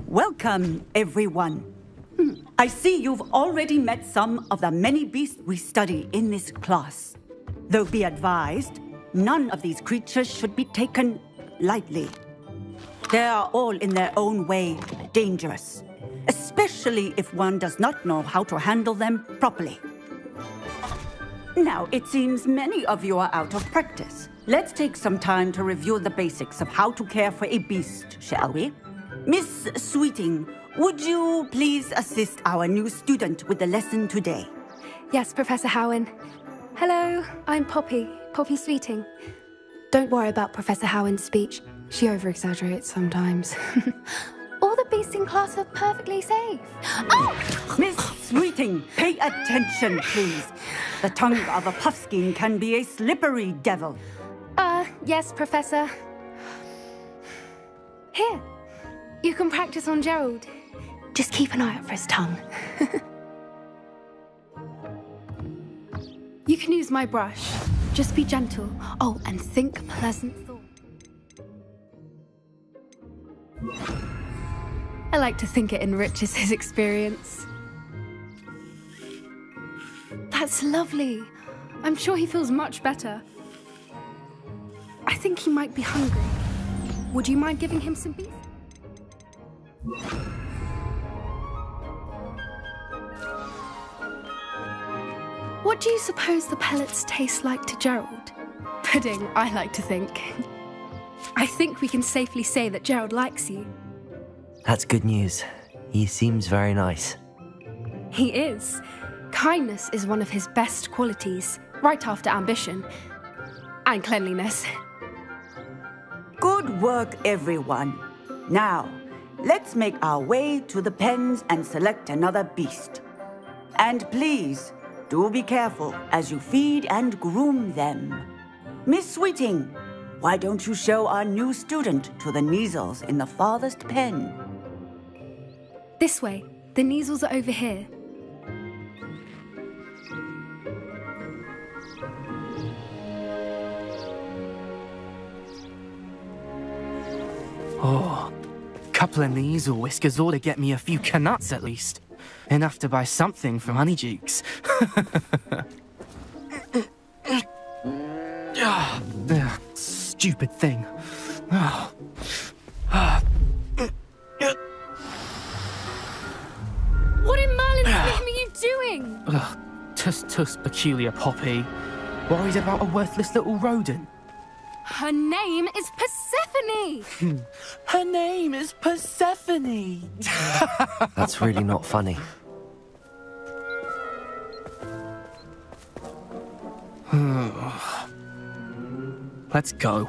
Welcome, everyone. I see you've already met some of the many beasts we study in this class. Though be advised, none of these creatures should be taken lightly. They are all in their own way dangerous, especially if one does not know how to handle them properly. Now, it seems many of you are out of practice. Let's take some time to review the basics of how to care for a beast, shall we? Miss Sweeting, would you please assist our new student with the lesson today? Yes, Professor Howen. Hello, I'm Poppy Sweeting. Don't worry about Professor Howen's speech. She over-exaggerates sometimes. All the beasts in class are perfectly safe. Oh! Miss Sweeting, pay attention, please. The tongue of a puffskein can be a slippery devil. Yes, Professor. Here, you can practice on Gerald. Just keep an eye out for his tongue. You can use my brush. Just be gentle. Oh, and think pleasant thoughts. I like to think it enriches his experience. That's lovely. I'm sure he feels much better. I think he might be hungry. Would you mind giving him some beef? What do you suppose the pellets taste like to Gerald? Pudding, I like to think. I think we can safely say that Gerald likes you. That's good news. He seems very nice. He is. Kindness is one of his best qualities, right after ambition. And cleanliness. Good work, everyone. Now, let's make our way to the pens and select another beast. And please, do be careful as you feed and groom them. Miss Sweeting, why don't you show our new student to the Kneazles in the farthest pen? This way. The Kneazles are over here. Oh, couple of Kneazle whiskers ought to get me a few canuts at least. Enough to buy something from Honeydukes. Stupid thing. What in Merlin's name are you doing? Tuss, peculiar Poppy. Worried about a worthless little rodent. Her name is Persephone! Her name is Persephone! That's really not funny. Let's go.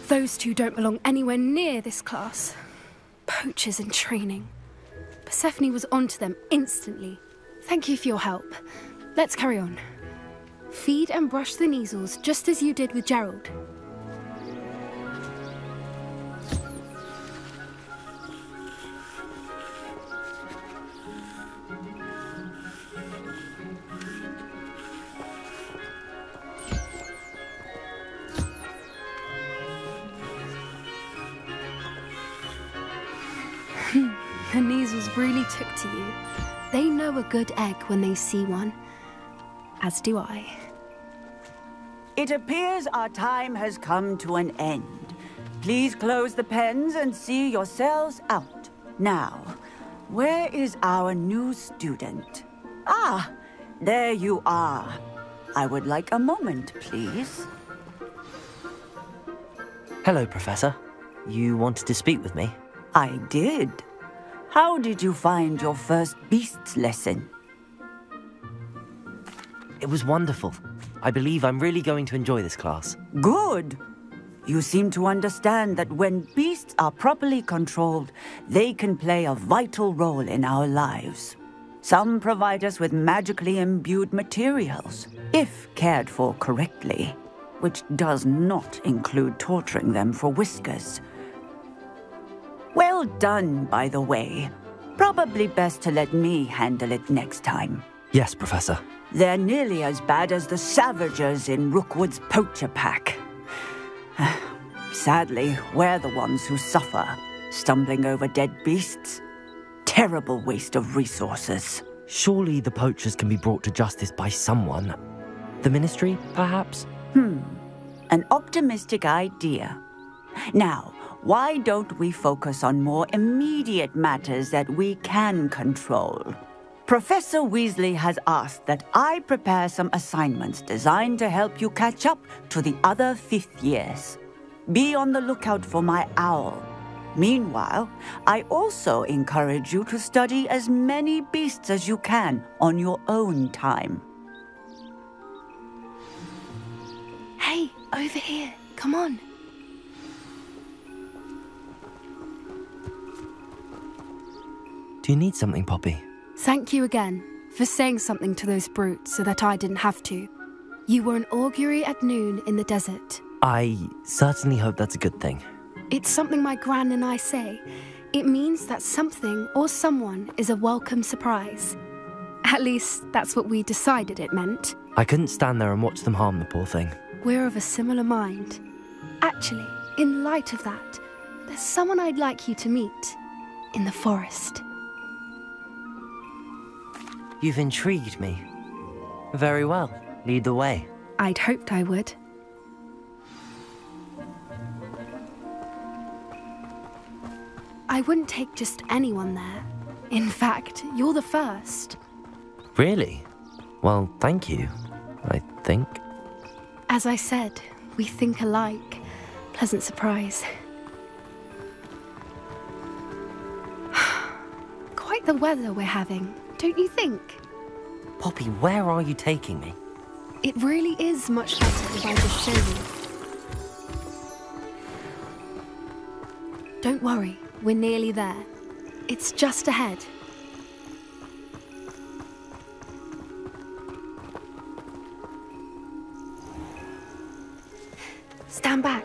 Those two don't belong anywhere near this class. Poachers in training. Persephone was onto them instantly. Thank you for your help. Let's carry on. Feed and brush the Kneazles just as you did with Gerald. The Kneazles really took to you. They know a good egg when they see one. As do I. It appears our time has come to an end. please close the pens and see yourselves out. Now, where is our new student? Ah, there you are. I would like a moment, please. Hello, Professor. You wanted to speak with me? I did. How did you find your first beasts lesson? It was wonderful. I believe I'm really going to enjoy this class. Good. You seem to understand that when beasts are properly controlled, they can play a vital role in our lives. Some provide us with magically imbued materials, if cared for correctly, which does not include torturing them for whiskers. Well done, by the way. Probably best to let me handle it next time. Yes, Professor. They're nearly as bad as the Savagers in Rookwood's poacher pack. Sadly, we're the ones who suffer, stumbling over dead beasts. Terrible waste of resources. Surely the poachers can be brought to justice by someone. The Ministry, perhaps? An optimistic idea. Now, why don't we focus on more immediate matters that we can control? Professor Weasley has asked that I prepare some assignments designed to help you catch up to the other 5th years. Be on the lookout for my owl. Meanwhile, I also encourage you to study as many beasts as you can on your own time. Hey, over here. Come on. Do you need something, Poppy? Thank you again for saying something to those brutes so that I didn't have to. You were an augury at noon in the desert. I certainly hope that's a good thing. It's something my gran and I say. It means that something or someone is a welcome surprise. At least, that's what we decided it meant. I couldn't stand there and watch them harm the poor thing. We're of a similar mind. Actually, in light of that, there's someone I'd like you to meet. In the forest. You've intrigued me. Very well. Lead the way. I'd hoped I would. I wouldn't take just anyone there. In fact, you're the first. Really? Well, thank you, I think. As I said, we think alike. Pleasant surprise. Quite the weather we're having, don't you think? Poppy, where are you taking me? It really is much better if I just show you. Don't worry, we're nearly there. It's just ahead. Stand back.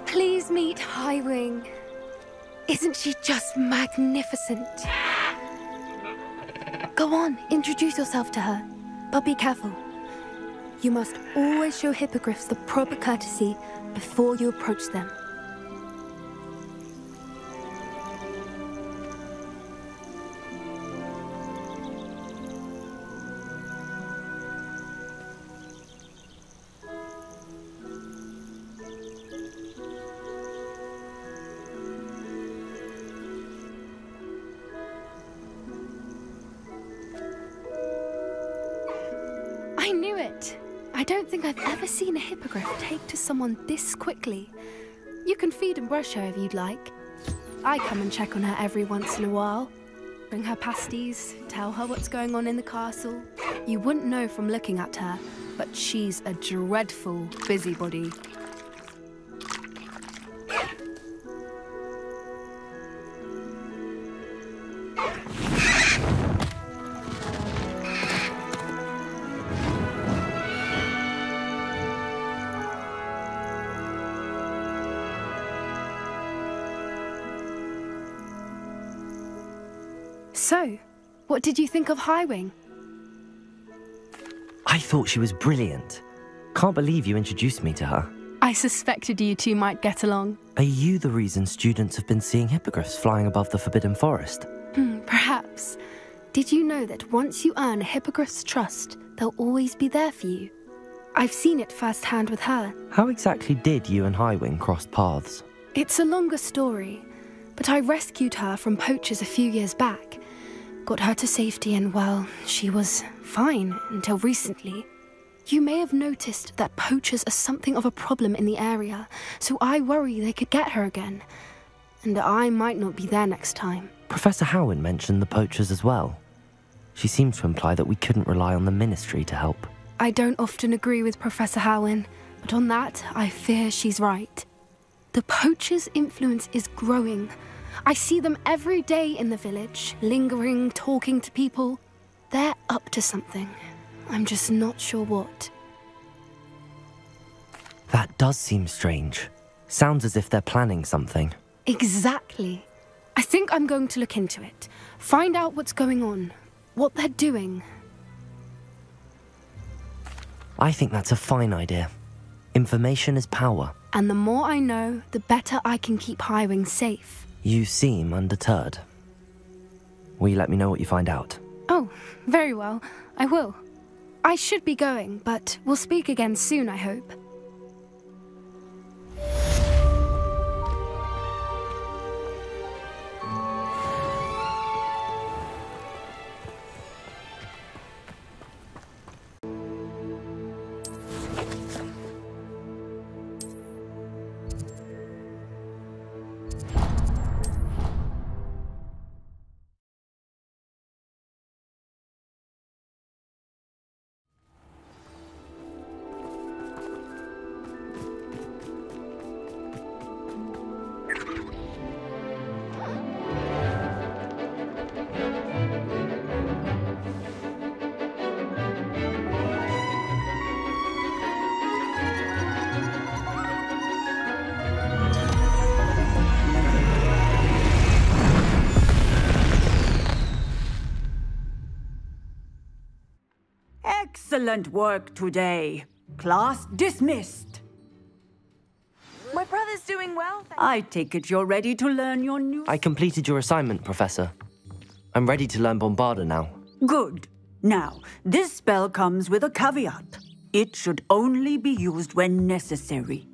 Please meet Highwing. Isn't she just magnificent? Go on, introduce yourself to her. But be careful. You must always show hippogriffs the proper courtesy before you approach them. I knew it! I don't think I've ever seen a hippogriff take to someone this quickly. You can feed and brush her if you'd like. I come and check on her every once in a while. Bring her pasties, tell her what's going on in the castle. You wouldn't know from looking at her, but she's a dreadful busybody. So, what did you think of Highwing? I thought she was brilliant. Can't believe you introduced me to her. I suspected you two might get along. Are you the reason students have been seeing hippogriffs flying above the Forbidden Forest? Perhaps. Did you know that once you earn a hippogriff's trust, they'll always be there for you? I've seen it firsthand with her. How exactly did you and Highwing cross paths? It's a longer story, but I rescued her from poachers a few years back. Got her to safety and, well, she was fine until recently. You may have noticed that poachers are something of a problem in the area, so I worry they could get her again. And I might not be there next time. Professor Howin mentioned the poachers as well. She seemed to imply that we couldn't rely on the Ministry to help. I don't often agree with Professor Howin, but on that, I fear she's right. The poachers' influence is growing. I see them every day in the village, lingering, talking to people. They're up to something. I'm just not sure what. That does seem strange. Sounds as if they're planning something. Exactly. I think I'm going to look into it. Find out what's going on. What they're doing. I think that's a fine idea. Information is power. And the more I know, the better I can keep Highwing safe. You seem undeterred. Will you let me know what you find out? Oh, very well. I will. I should be going, but we'll speak again soon, I hope. Excellent work today. Class dismissed. My brother's doing well. I take it you're ready to learn your new... I completed your assignment, Professor. I'm ready to learn Bombarda now. Good. Now, this spell comes with a caveat. It should only be used when necessary.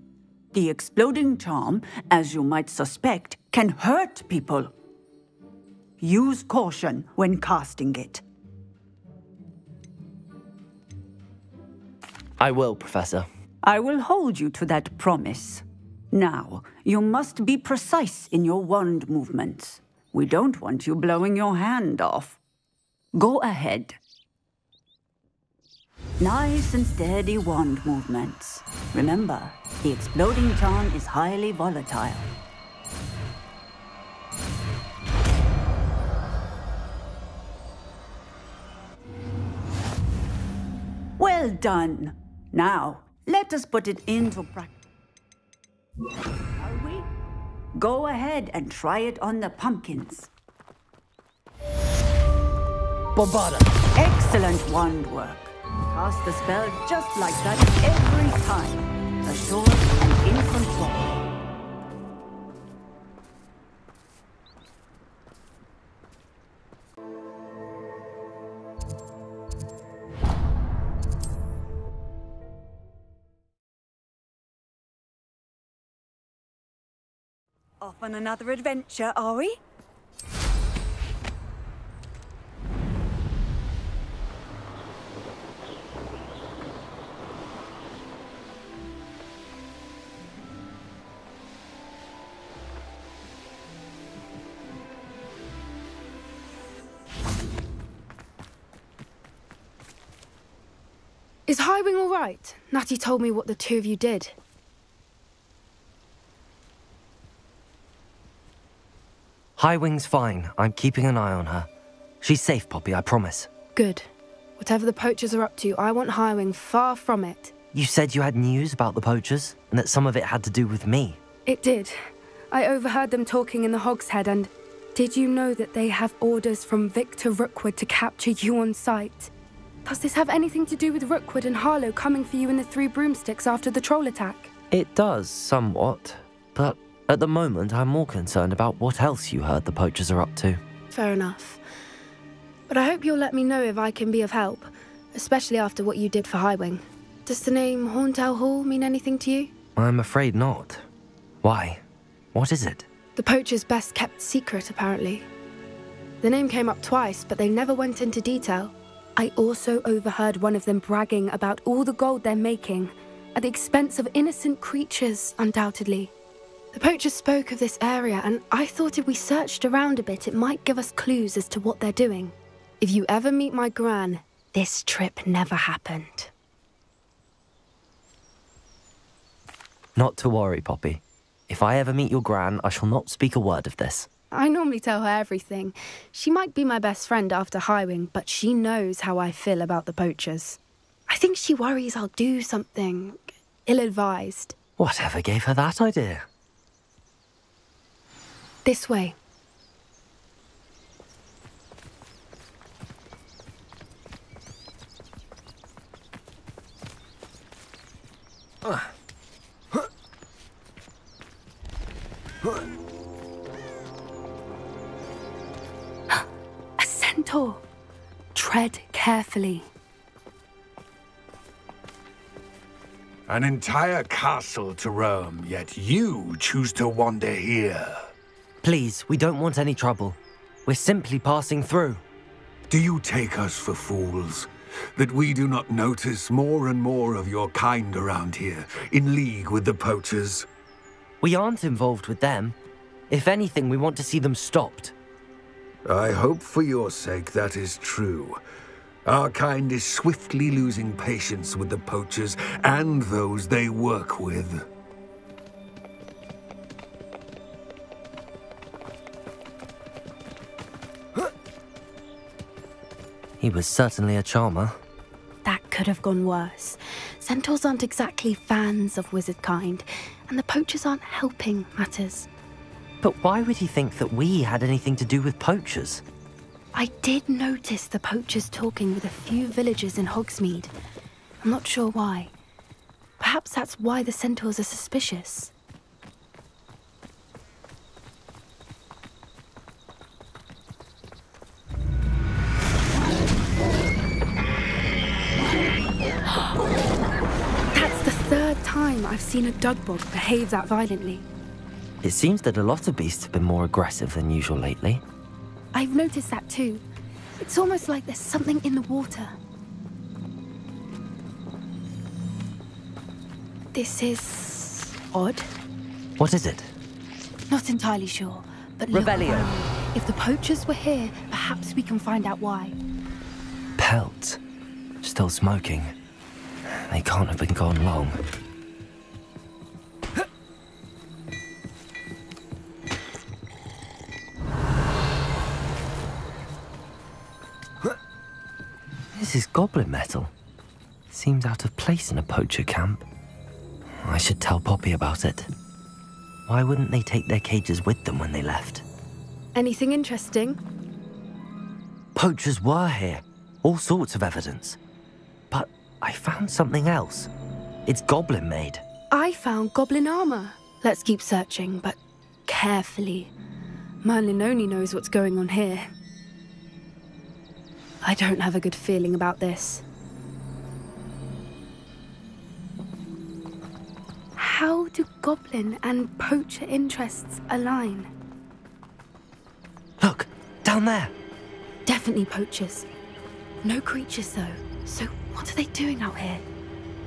The exploding charm, as you might suspect, can hurt people. Use caution when casting it. I will, Professor. I will hold you to that promise. Now, you must be precise in your wand movements. We don't want you blowing your hand off. Go ahead. Nice and steady wand movements. Remember, the exploding charm is highly volatile. Well done. Now, let us put it into practice. Shall we? Go ahead and try it on the pumpkins. Bombarda! Excellent wand work. Cast the spell just like that every time. Assured and in control. Off on another adventure, are we? Is Highwing all right? Natty told me what the two of you did. Highwing's fine. I'm keeping an eye on her. She's safe, Poppy, I promise. Good. Whatever the poachers are up to, I want Highwing far from it. You said you had news about the poachers, and that some of it had to do with me. It did. I overheard them talking in the Hogshead, and did you know that they have orders from Victor Rookwood to capture you on sight? Does this have anything to do with Rookwood and Harlow coming for you in the Three Broomsticks after the troll attack? It does, somewhat. But at the moment, I'm more concerned about what else you heard the poachers are up to. Fair enough. But I hope you'll let me know if I can be of help, especially after what you did for Highwing. Does the name Horntail Hall mean anything to you? I'm afraid not. Why? What is it? The poachers' best kept secret, apparently. The name came up twice, but they never went into detail. I also overheard one of them bragging about all the gold they're making, at the expense of innocent creatures, undoubtedly. The poachers spoke of this area, and I thought if we searched around a bit, it might give us clues as to what they're doing. If you ever meet my gran, this trip never happened. Not to worry, Poppy. If I ever meet your gran, I shall not speak a word of this. I normally tell her everything. She might be my best friend after Highwing, but she knows how I feel about the poachers. I think she worries I'll do something ill-advised. Whatever gave her that idea? This way. A centaur. Tread carefully. An entire castle to roam, yet you choose to wander here. Please, we don't want any trouble. We're simply passing through. Do you take us for fools? That we do not notice more and more of your kind around here, in league with the poachers? We aren't involved with them. If anything, we want to see them stopped. I hope for your sake that is true. Our kind is swiftly losing patience with the poachers and those they work with. He was certainly a charmer. That could have gone worse. Centaurs aren't exactly fans of wizard kind, and the poachers aren't helping matters. But why would he think that we had anything to do with poachers? I did notice the poachers talking with a few villagers in Hogsmeade. I'm not sure why. Perhaps that's why the centaurs are suspicious. That's the third time I've seen a Dugbog behave that violently. It seems that a lot of beasts have been more aggressive than usual lately. I've noticed that too. It's almost like there's something in the water. This is odd. What is it? Not entirely sure, but look Revelio. around. If the poachers were here, perhaps we can find out why. Pelt. Still smoking. They can't have been gone long. This is goblin metal. Seems out of place in a poacher camp. I should tell Poppy about it. Why wouldn't they take their cages with them when they left? Anything interesting? Poachers were here. All sorts of evidence. But I found something else. It's goblin made. I found goblin armor. Let's keep searching, but carefully. Merlin only knows what's going on here. I don't have a good feeling about this. How do goblin and poacher interests align? Look, down there. Definitely poachers. No creatures though. So what are they doing out here?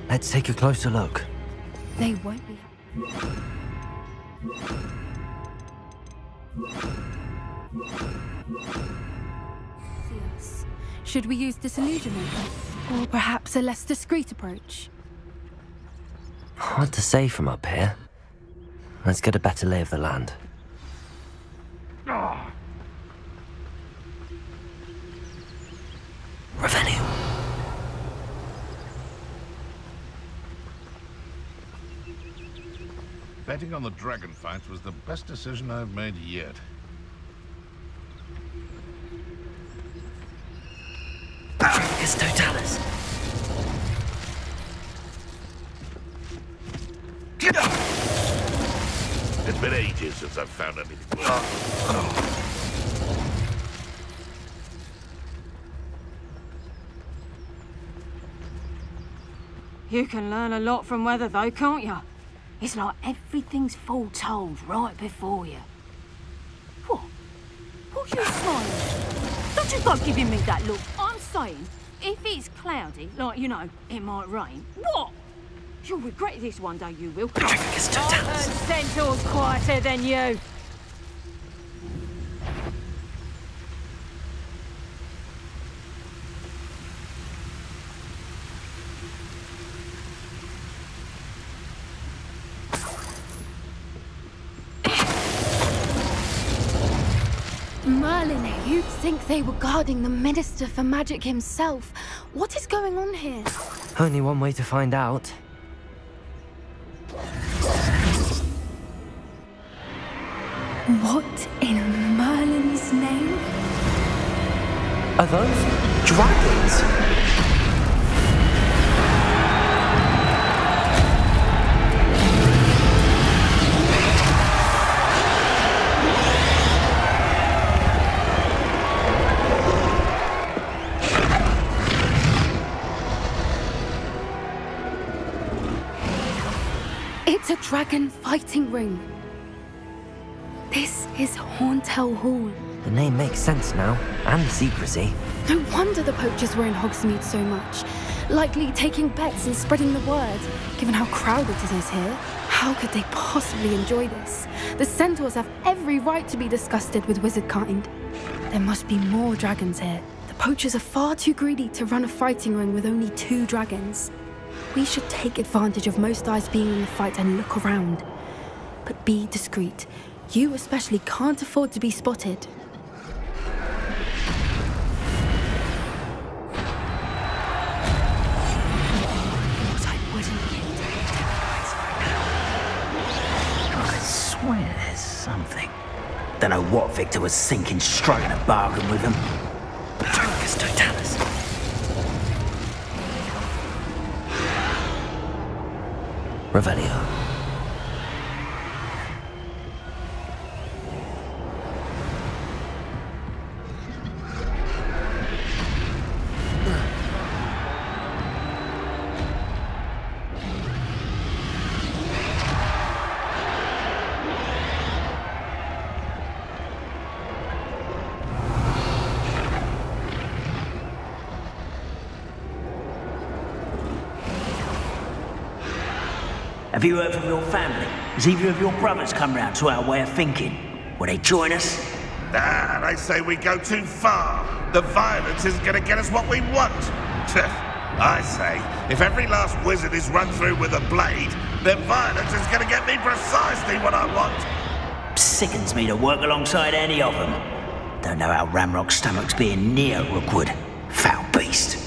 Let's take a closer look. They won't be. See us. Should we use disillusionment? Or perhaps a less discreet approach? Hard to say from up here. Let's get a better lay of the land. Revenue. Betting on the dragon fight was the best decision I've made yet. Dracus Totalis. It's been ages since I've found anything worth. You can learn a lot from weather, though, can't you? It's like everything's foretold right before you. What? What are you smiling? Don't you go giving me that look. I'm saying, if it's cloudy, like, you know, it might rain, what? You'll regret this one day, you will. I've heard Centaur's quieter than you. Merlin, you'd think they were guarding the Minister for Magic himself. What is going on here? Only one way to find out. What in Merlin's name? Are those dragons? It's a dragon fighting ring. This is Horntail Hall. The name makes sense now, and the secrecy. No wonder the poachers were in Hogsmeade so much. Likely taking bets and spreading the word. Given how crowded it is here, how could they possibly enjoy this? The centaurs have every right to be disgusted with wizard kind. There must be more dragons here. The poachers are far too greedy to run a fighting ring with only 2 dragons. We should take advantage of most eyes being in the fight and look around. But be discreet. You especially can't afford to be spotted. I swear there's something. Don't know what Victor was thinking, striking a bargain with him. Patroclus Totalis. Revelio. Have you heard from your family? Has either of your brothers come round to our way of thinking? Will they join us? Nah, they say we go too far. The violence isn't gonna get us what we want. I say, if every last wizard is run through with a blade, then violence is gonna get me precisely what I want. Sickens me to work alongside any of them. Don't know how Ramrock's stomach's being near Rookwood. Foul beast.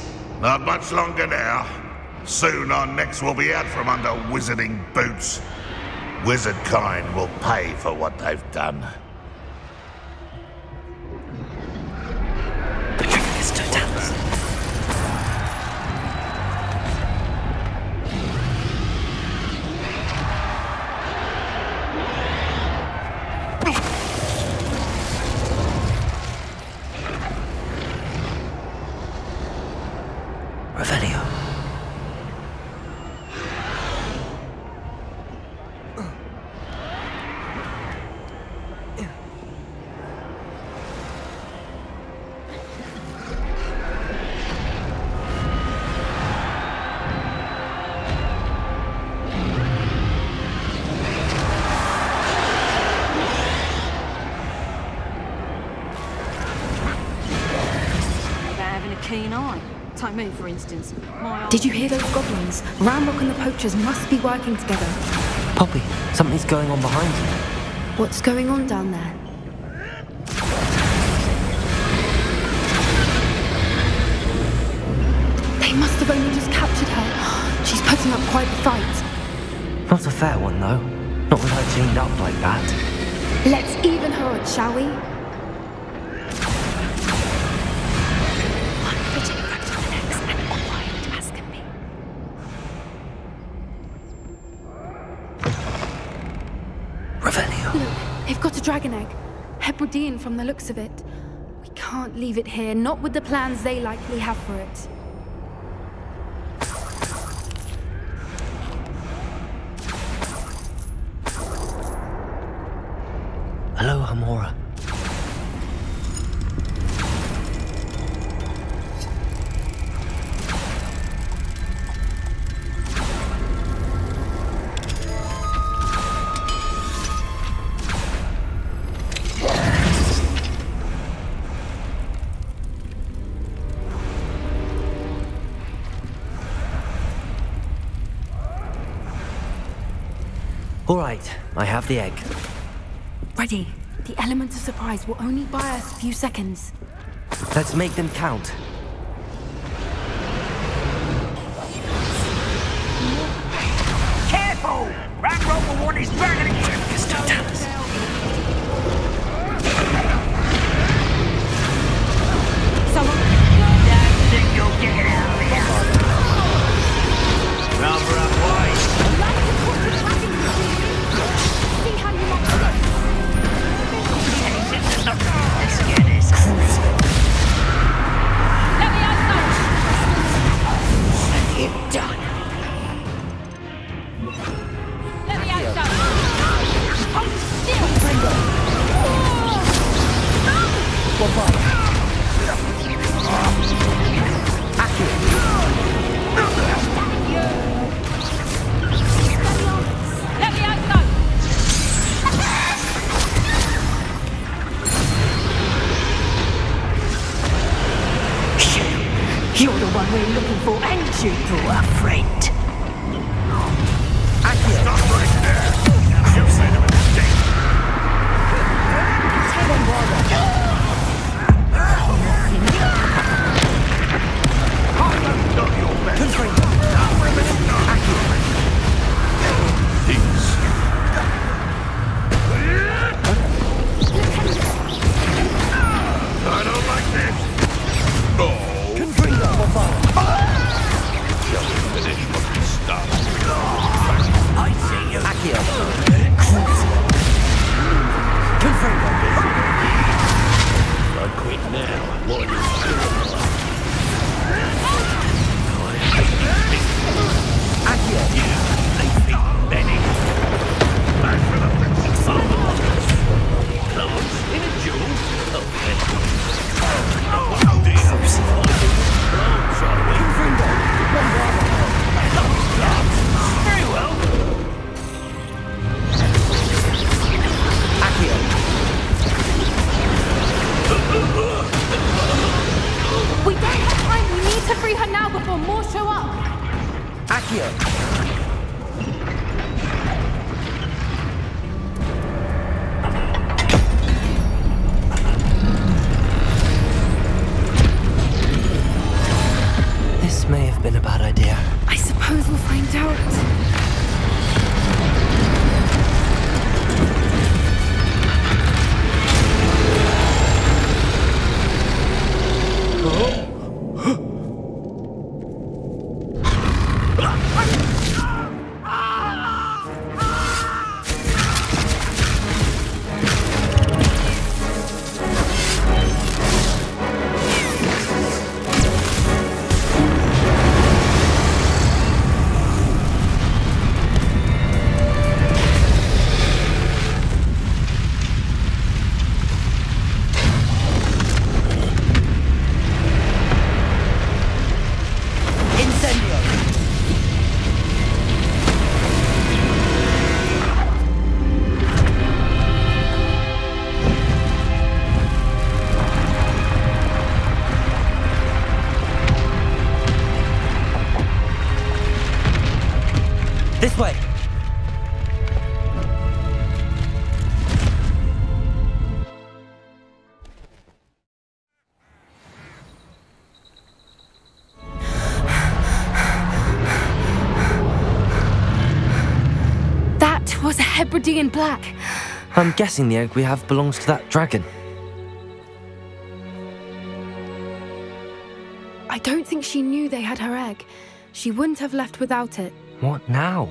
Not much longer now. Soon our necks will be out from under wizarding boots. Wizard kind will pay for what they've done. Patroclus Totalis. Revelio. Keen eye. Take me, for instance. Did you hear those goblins? Ramrock and the poachers must be working together. Poppy, something's going on behind you. What's going on down there? They must have only just captured her. She's putting up quite the fight. Not a fair one, though. Not with her chained up like that. Let's even her odds, shall we? Look, they've got a dragon egg. Hebridean from the looks of it. We can't leave it here, not with the plans they likely have for it. Hello, Hamora. All right, I have the egg. Ready. The element of surprise will only buy us a few seconds. Let's make them count. Careful! Rangrock will want his dragon again! Someone... Don't think you'll get out of here! Rather unwise. See how you like this. Let's get this. Let me out, What have you done? Let me out, Hold still! Let me out, You're the one we're looking for, and you brought a friend. Stop right there! You sent him a mistake! Done your best. Peace. I don't like this. No. Shall we finish what we started? I see you. Accio. I quit now. What is Accio. Benny? Back for the Clowns in a duel? Oh, dear. Clowns, are we? Very well. Accio. We don't have time. We need to free her now before more show up. Accio. This may have been a bad idea. I suppose we'll find out. This way. That was a Hebridean black. I'm guessing the egg we have belongs to that dragon. I don't think she knew they had her egg. She wouldn't have left without it. What now?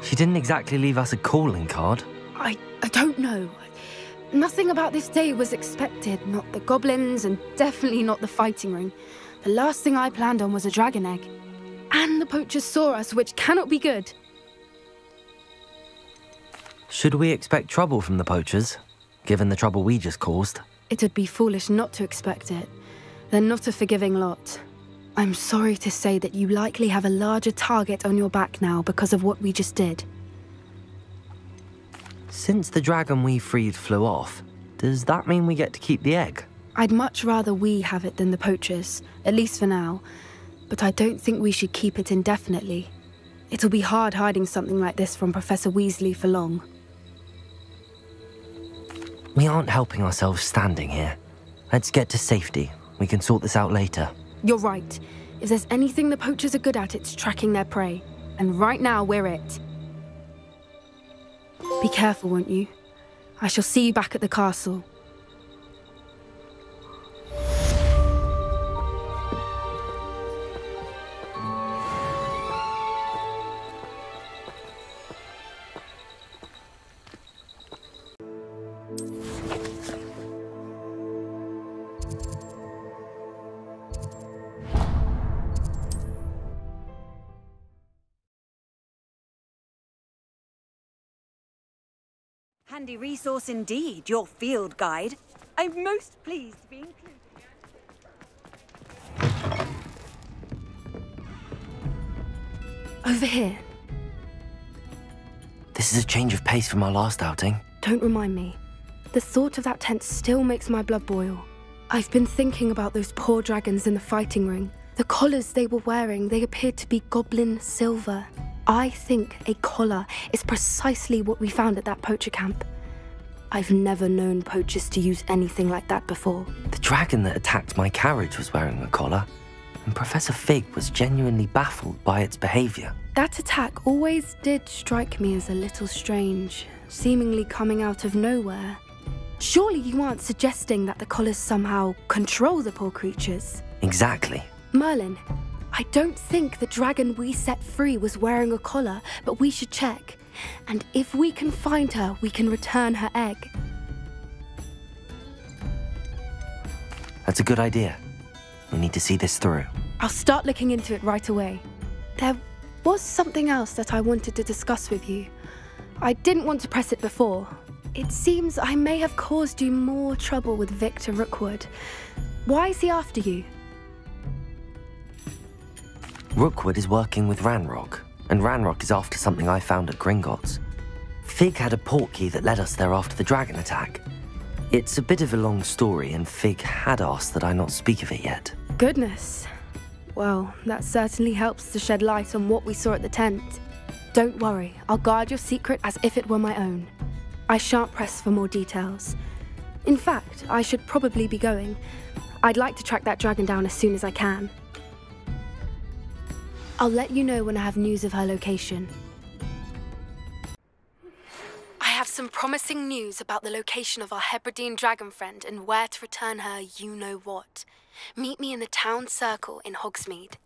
She didn't exactly leave us a calling card. I don't know. Nothing about this day was expected. Not the goblins, and definitely not the fighting ring. The last thing I planned on was a dragon egg. And the poachers saw us, which cannot be good. Should we expect trouble from the poachers, given the trouble we just caused? It'd be foolish not to expect it. They're not a forgiving lot. I'm sorry to say that you likely have a larger target on your back now because of what we just did. Since the dragon we freed flew off, does that mean we get to keep the egg? I'd much rather we have it than the poachers, at least for now. But I don't think we should keep it indefinitely. It'll be hard hiding something like this from Professor Weasley for long. We aren't helping ourselves standing here. Let's get to safety. We can sort this out later. You're right. If there's anything the poachers are good at, it's tracking their prey. And right now, we're it. Be careful, won't you? I shall see you back at the castle. Handy resource indeed, your field guide. I'm most pleased to be included. Over here. This is a change of pace from our last outing. Don't remind me. The thought of that tent still makes my blood boil. I've been thinking about those poor dragons in the fighting ring. The collars they were wearing, they appeared to be goblin silver. I think a collar is precisely what we found at that poacher camp. I've never known poachers to use anything like that before. The dragon that attacked my carriage was wearing a collar, and Professor Fig was genuinely baffled by its behavior. That attack always did strike me as a little strange, seemingly coming out of nowhere. Surely you aren't suggesting that the collars somehow control the poor creatures? Exactly. Merlin, I don't think the dragon we set free was wearing a collar, but we should check. And if we can find her, we can return her egg. That's a good idea. We need to see this through. I'll start looking into it right away. There was something else that I wanted to discuss with you. I didn't want to press it before. It seems I may have caused you more trouble with Victor Rookwood. Why is he after you? Rookwood is working with Ranrock, and Ranrock is after something I found at Gringotts. Fig had a portkey that led us there after the dragon attack. It's a bit of a long story, and Fig had asked that I not speak of it yet. Goodness. Well, that certainly helps to shed light on what we saw at the tent. Don't worry, I'll guard your secret as if it were my own. I shan't press for more details. In fact, I should probably be going. I'd like to track that dragon down as soon as I can. I'll let you know when I have news of her location. I have some promising news about the location of our Hebridean dragon friend and where to return her you-know-what. Meet me in the town circle in Hogsmeade.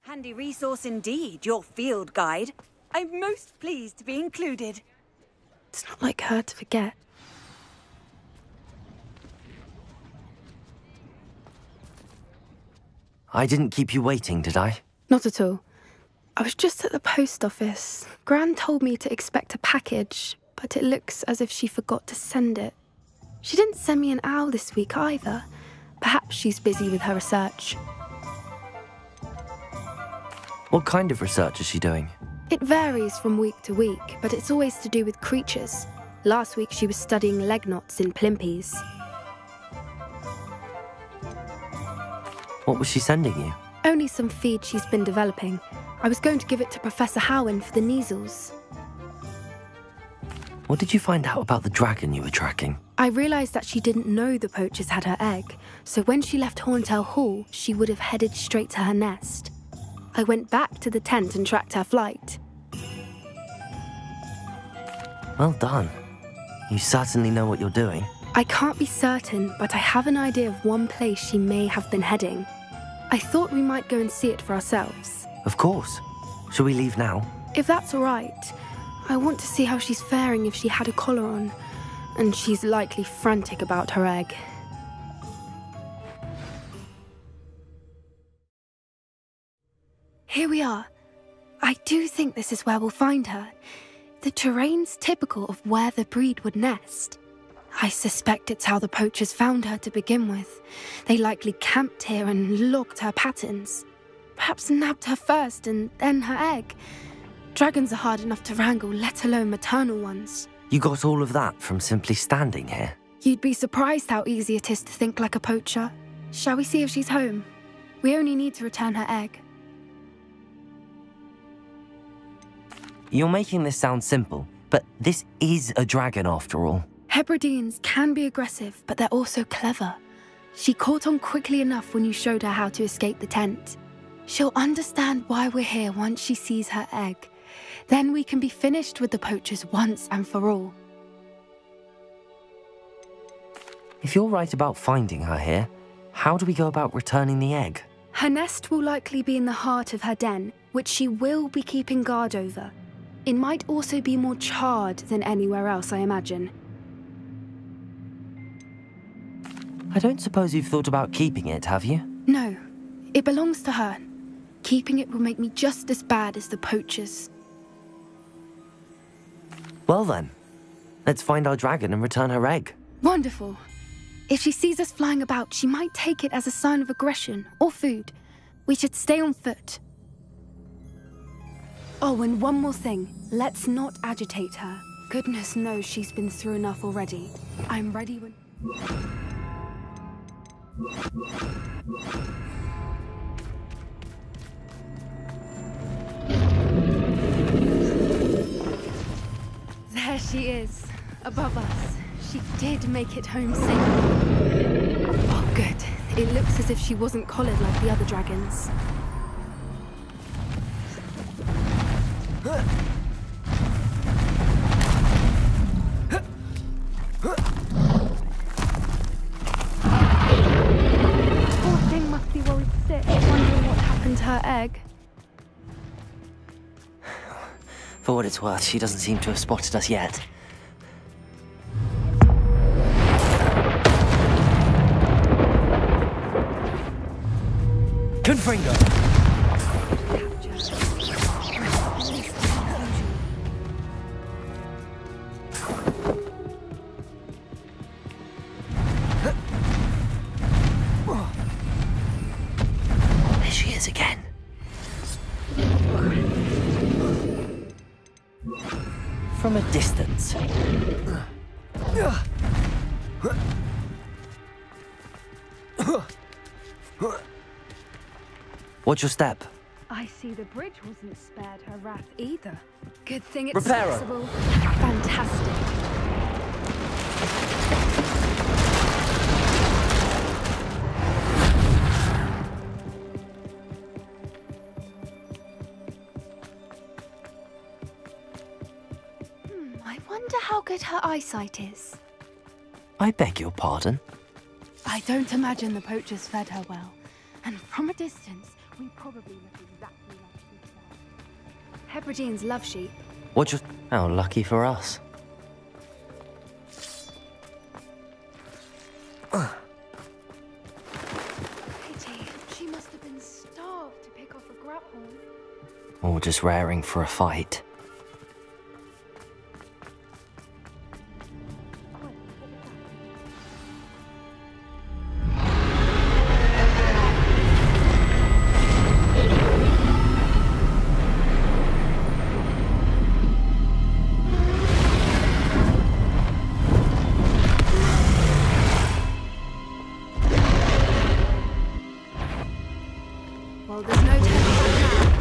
Handy resource indeed, your field guide. I'm most pleased to be included. It's not like her to forget. I didn't keep you waiting, did I? Not at all. I was just at the post office. Gran told me to expect a package, but it looks as if she forgot to send it. She didn't send me an owl this week either. Perhaps she's busy with her research. What kind of research is she doing? It varies from week to week, but it's always to do with creatures. Last week she was studying leg knots in Plimpies. What was she sending you? Only some feed she's been developing. I was going to give it to Professor Howin for the measles. What did you find out about the dragon you were tracking? I realised that she didn't know the poachers had her egg, so when she left Horntail Hall, she would have headed straight to her nest. I went back to the tent and tracked her flight. Well done. You certainly know what you're doing. I can't be certain, but I have an idea of one place she may have been heading. I thought we might go and see it for ourselves. Of course. Shall we leave now? If that's all right. I want to see how she's faring if she had a collar on. And she's likely frantic about her egg. Here we are. I do think this is where we'll find her. The terrain's typical of where the breed would nest. I suspect it's how the poachers found her to begin with. They likely camped here and logged her patterns. Perhaps nabbed her first and then her egg. Dragons are hard enough to wrangle, let alone maternal ones. You got all of that from simply standing here? You'd be surprised how easy it is to think like a poacher. Shall we see if she's home? We only need to return her egg. You're making this sound simple, but this is a dragon after all. Hebrideans can be aggressive, but they're also clever. She caught on quickly enough when you showed her how to escape the tent. She'll understand why we're here once she sees her egg. Then we can be finished with the poachers once and for all. If you're right about finding her here, how do we go about returning the egg? Her nest will likely be in the heart of her den, which she will be keeping guard over. It might also be more charred than anywhere else, I imagine. I don't suppose you've thought about keeping it, have you? No, it belongs to her. Keeping it will make me just as bad as the poachers. Well then, let's find our dragon and return her egg. Wonderful. If she sees us flying about, she might take it as a sign of aggression or food. We should stay on foot. Oh, and one more thing. Let's not agitate her. Goodness knows she's been through enough already. I'm ready when... There she is, above us. She did make it home safely. Oh, good. It looks as if she wasn't collared like the other dragons. Poor thing must be worried sick, wondering what happened to her egg. For what it's worth, she doesn't seem to have spotted us yet. Confringo! There she is again. From a distance. Watch your step. I see the bridge wasn't spared her wrath either. Good thing it's Reparo. flexible. Fantastic. I wonder how good her eyesight is. I beg your pardon? I don't imagine the poachers fed her well. And from a distance, we probably look exactly like sheep. Hebrideans love sheep. Watch your... How lucky for us. Pity. She must have been starved to pick off a grapple. Or just raring for a fight. Well, there's no turning back now.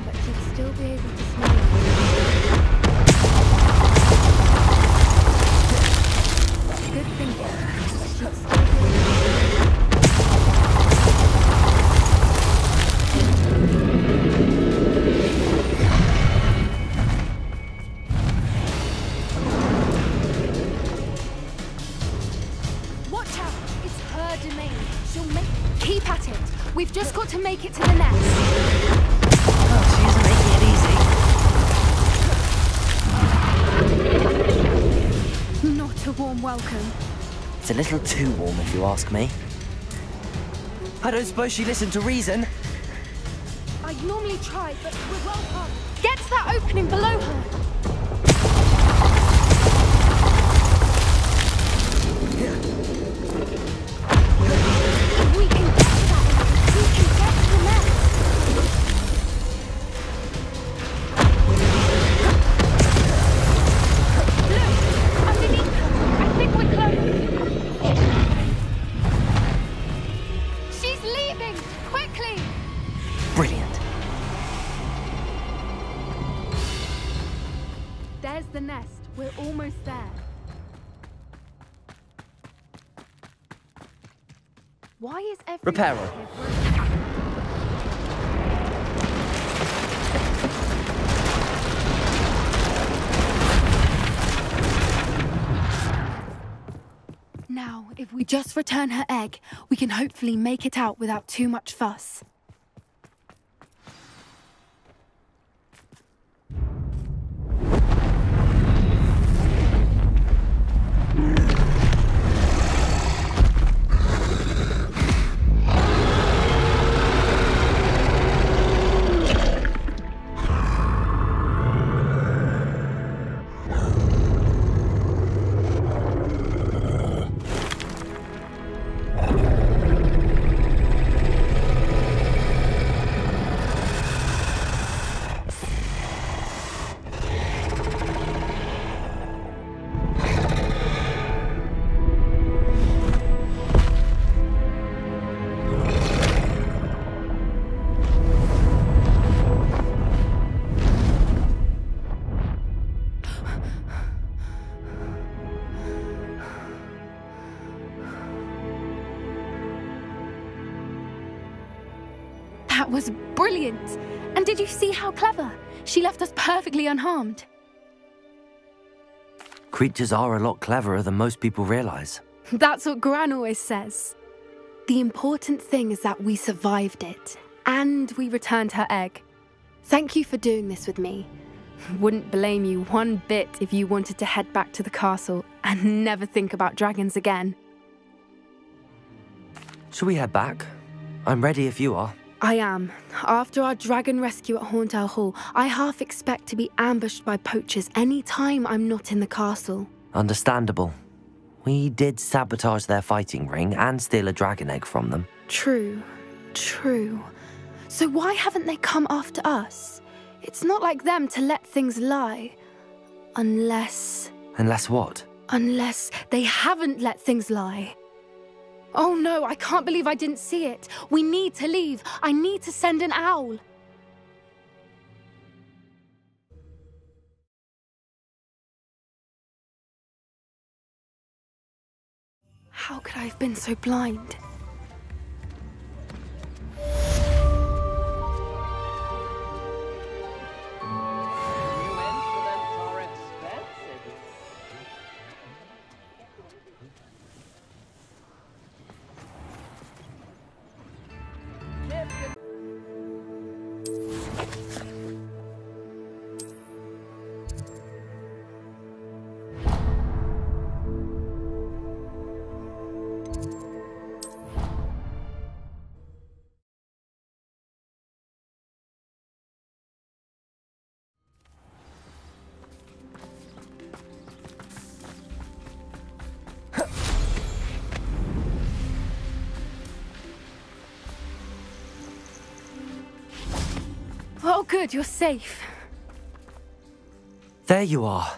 But she'd still be able to smell it. Good thinking. She'd still be domain. She'll make... Keep at it. We've just got to make it to the nest. Oh, she isn't making it easy. Not a warm welcome. It's a little too warm, if you ask me. I don't suppose she listened to reason. I'd normally try, but we're well past. Get to that opening below her. If we can get to that, we can get to the nest. Look, underneath her. I think we're close. She's leaving! Quickly! Brilliant. There's the nest. We're almost there. Why is everyone... Reparo. Now, if we just return her egg, we can hopefully make it out without too much fuss. That was brilliant! And did you see how clever? She left us perfectly unharmed. Creatures are a lot cleverer than most people realize. That's what Gran always says. The important thing is that we survived it, and we returned her egg. Thank you for doing this with me. Wouldn't blame you one bit if you wanted to head back to the castle and never think about dragons again. Shall we head back? I'm ready if you are. I am. After our dragon rescue at Horntail Hall, I half expect to be ambushed by poachers any time I'm not in the castle. Understandable. We did sabotage their fighting ring and steal a dragon egg from them. True. So why haven't they come after us? It's not like them to let things lie. Unless... Unless what? Unless they haven't let things lie. Oh no, I can't believe I didn't see it. We need to leave. I need to send an owl. How could I have been so blind? Oh, good, you're safe. There you are.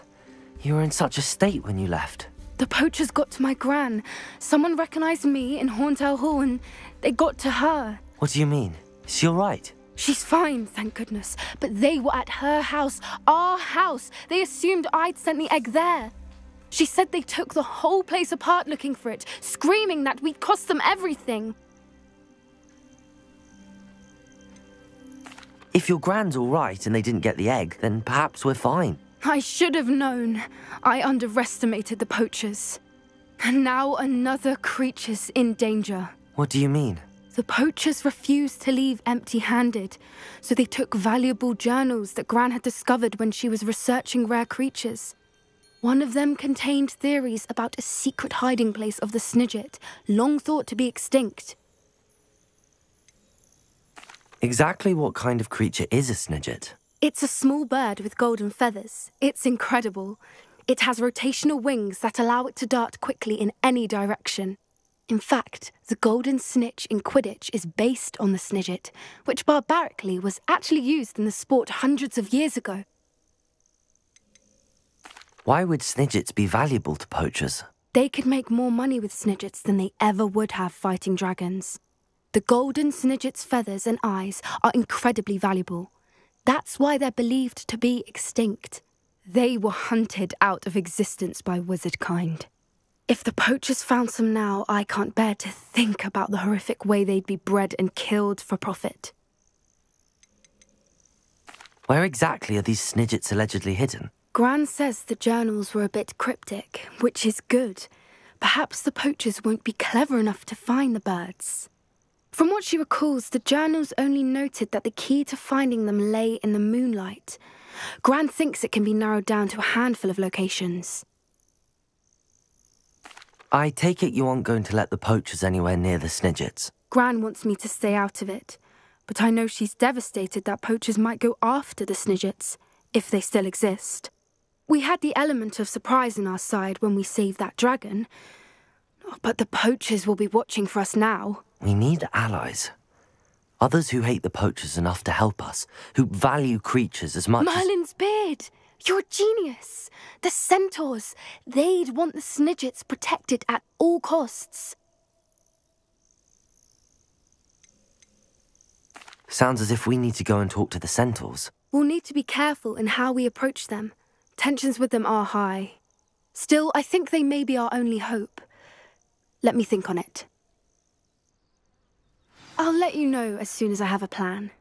You were in such a state when you left. The poachers got to my gran. Someone recognized me in Horntail Hall and they got to her. What do you mean? Is she all right? She's fine, thank goodness. But they were at her house, our house. They assumed I'd sent the egg there. She said they took the whole place apart looking for it, screaming that we'd cost them everything. If your gran's all right and they didn't get the egg, then perhaps we're fine. I should have known. I underestimated the poachers. And now another creature's in danger. What do you mean? The poachers refused to leave empty-handed, so they took valuable journals that Gran had discovered when she was researching rare creatures. One of them contained theories about a secret hiding place of the Snidget, long thought to be extinct. Exactly what kind of creature is a Snidget? It's a small bird with golden feathers. It's incredible. It has rotational wings that allow it to dart quickly in any direction. In fact, the golden snitch in Quidditch is based on the Snidget, which barbarically was actually used in the sport hundreds of years ago. Why would Snidgets be valuable to poachers? They could make more money with Snidgets than they ever would have fighting dragons. The golden Snidget's feathers and eyes are incredibly valuable. That's why they're believed to be extinct. They were hunted out of existence by wizard kind. If the poachers found some now, I can't bear to think about the horrific way they'd be bred and killed for profit. Where exactly are these Snidgets allegedly hidden? Gran says the journals were a bit cryptic, which is good. Perhaps the poachers won't be clever enough to find the birds. From what she recalls, the journals only noted that the key to finding them lay in the moonlight. Gran thinks it can be narrowed down to a handful of locations. I take it you aren't going to let the poachers anywhere near the Snidgets. Gran wants me to stay out of it, but I know she's devastated that poachers might go after the Snidgets, if they still exist. We had the element of surprise on our side when we saved that dragon, but the poachers will be watching for us now. We need allies. Others who hate the poachers enough to help us, who value creatures as much Merlin's beard! You're a genius! The centaurs! They'd want the Snidgets protected at all costs. Sounds as if we need to go and talk to the centaurs. We'll need to be careful in how we approach them. Tensions with them are high. Still, I think they may be our only hope. Let me think on it. I'll let you know as soon as I have a plan.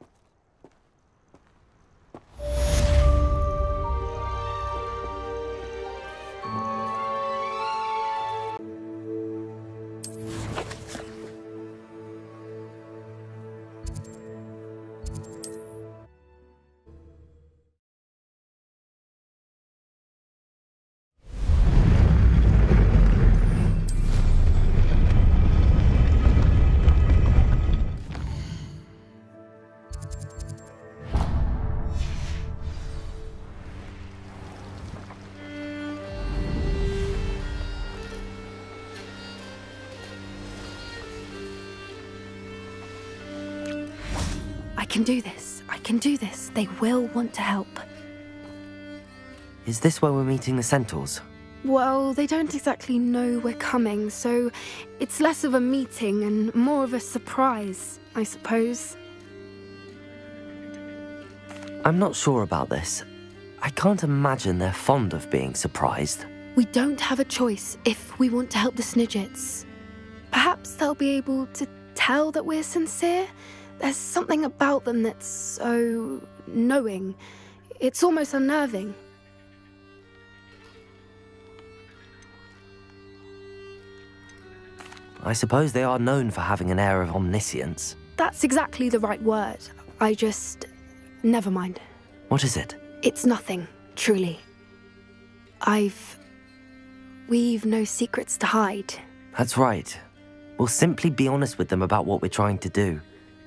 I can do this. They will want to help. Is this where we're meeting the centaurs? Well, they don't exactly know we're coming, so it's less of a meeting and more of a surprise, I suppose. I'm not sure about this. I can't imagine they're fond of being surprised. We don't have a choice if we want to help the Snidgets. Perhaps they'll be able to tell that we're sincere. There's something about them that's so knowing. It's almost unnerving. I suppose they are known for having an air of omniscience. That's exactly the right word. Never mind. What is it? It's nothing, truly. We've no secrets to hide. That's right. We'll simply be honest with them about what we're trying to do.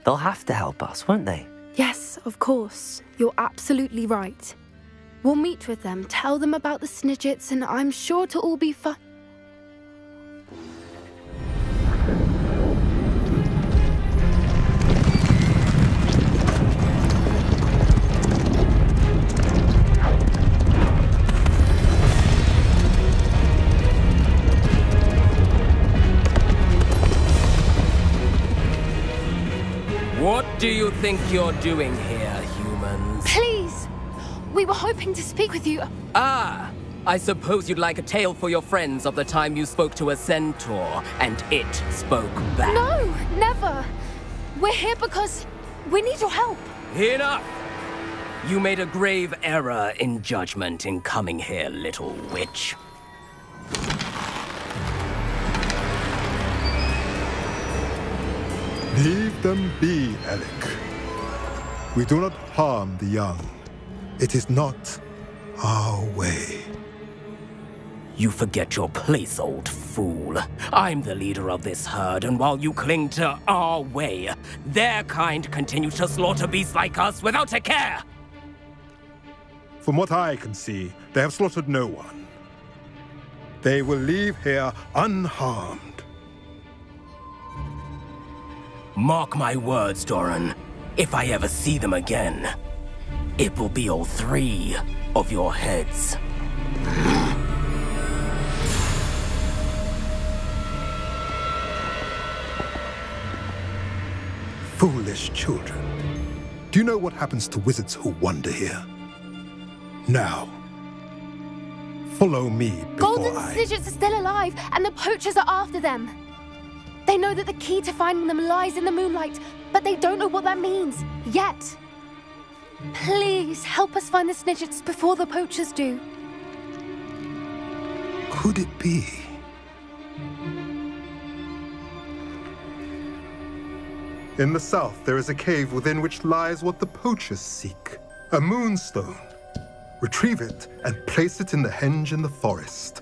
They'll have to help us, won't they? Yes, of course. You're absolutely right. We'll meet with them, tell them about the Snidgets, and I'm sure it'll all be fun. What do you think you're doing here, humans? Please! We were hoping to speak with you. Ah! I suppose you'd like a tale for your friends of the time you spoke to a centaur, and it spoke back. No! Never! We're here because we need your help. Enough! You made a grave error in judgment in coming here, little witch. Leave them be, Alec. We do not harm the young. It is not our way. You forget your place, old fool. I'm the leader of this herd, and while you cling to our way, their kind continue to slaughter beasts like us without a care! From what I can see, they have slaughtered no one. They will leave here unharmed. Mark my words, Doran. If I ever see them again, it will be all 3 of your heads. Foolish children. Do you know what happens to wizards who wander here? Now, follow me before Golden Snidgets are still alive, and the poachers are after them. They know that the key to finding them lies in the moonlight, but they don't know what that means, yet. Please, help us find the Snidgets before the poachers do. Could it be? In the south, there is a cave within which lies what the poachers seek. A moonstone. Retrieve it and place it in the henge in the forest.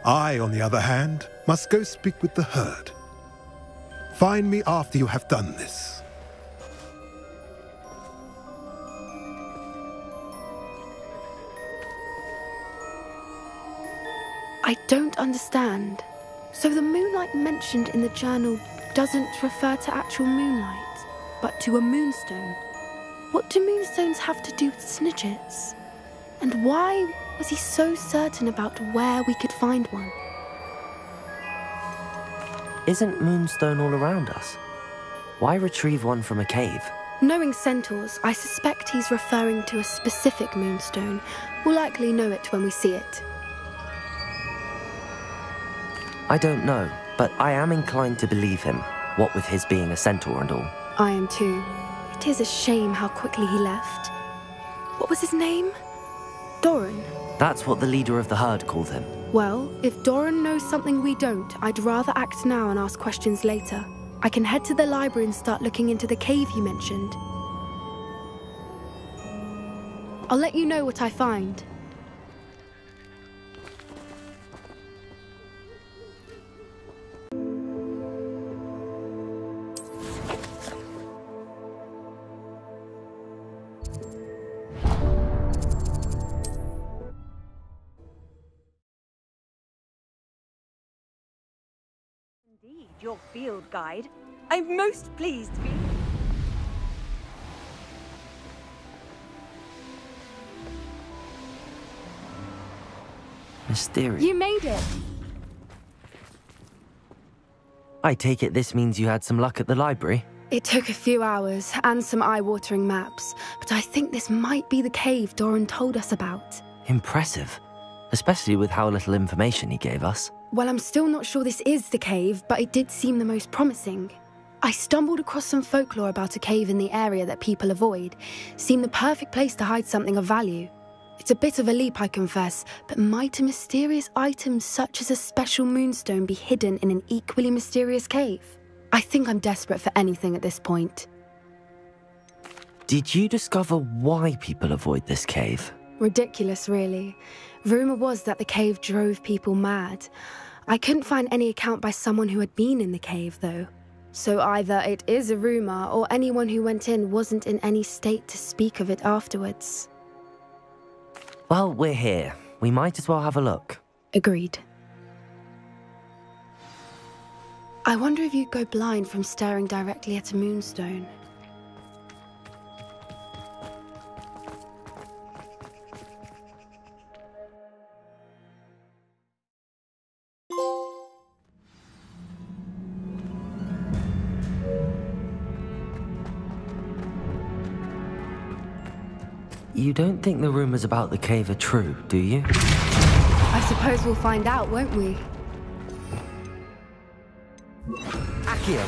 I, on the other hand, must go speak with the herd. Find me after you have done this. I don't understand. So the moonlight mentioned in the journal doesn't refer to actual moonlight, but to a moonstone. What do moonstones have to do with Snidgets? And why was he so certain about where we could find one? Isn't Moonstone all around us? Why retrieve one from a cave? Knowing centaurs, I suspect he's referring to a specific moonstone. We'll likely know it when we see it. I don't know, but I am inclined to believe him, what with his being a centaur and all. I am too. It is a shame how quickly he left. What was his name? Doran? That's what the leader of the herd called him. Well, if Doran knows something we don't, I'd rather act now and ask questions later. I can head to the library and start looking into the cave you mentioned. I'll let you know what I find. Indeed, your field guide. I'm most pleased to be... Mysterious. You made it! I take it this means you had some luck at the library? It took a few hours and some eye-watering maps, but I think this might be the cave Doran told us about. Impressive. Especially with how little information he gave us. Well, I'm still not sure this is the cave, but it did seem the most promising. I stumbled across some folklore about a cave in the area that people avoid. Seemed the perfect place to hide something of value. It's a bit of a leap, I confess, but might a mysterious item such as a special moonstone be hidden in an equally mysterious cave? I think I'm desperate for anything at this point. Did you discover why people avoid this cave? Ridiculous, really. Rumour was that the cave drove people mad. I couldn't find any account by someone who had been in the cave, though. So either it is a rumour, or anyone who went in wasn't in any state to speak of it afterwards. Well, we're here. We might as well have a look. Agreed. I wonder if you'd go blind from staring directly at a moonstone. You don't think the rumors about the cave are true, do you? I suppose we'll find out, won't we? Accio!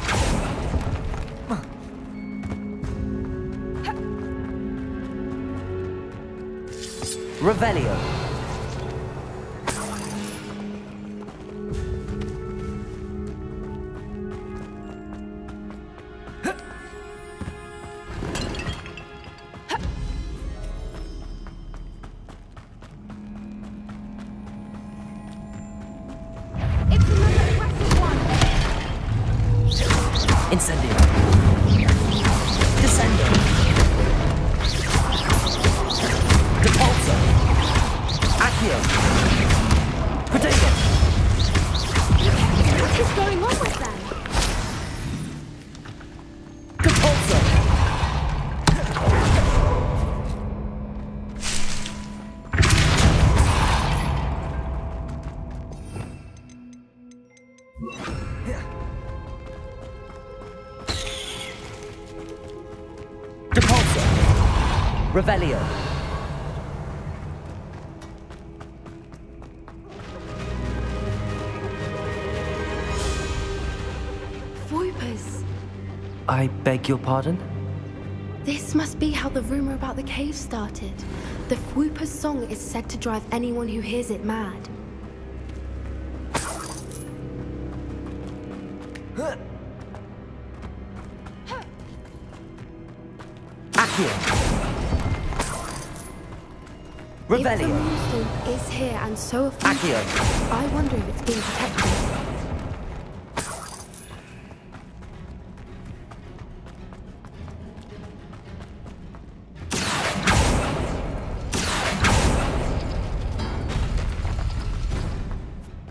Revelio! Incendio. Descendo. Depulso. Accio. Protego. What is going on with them? Depulso. Depulso. Revelio. Voipers. I beg your pardon? This must be how the rumor about the cave started. The Fwooper's song is said to drive anyone who hears it mad. Accio. If the Revelio. moonstone is here and so are Accio. Fwoopers, I wonder if it's being protected.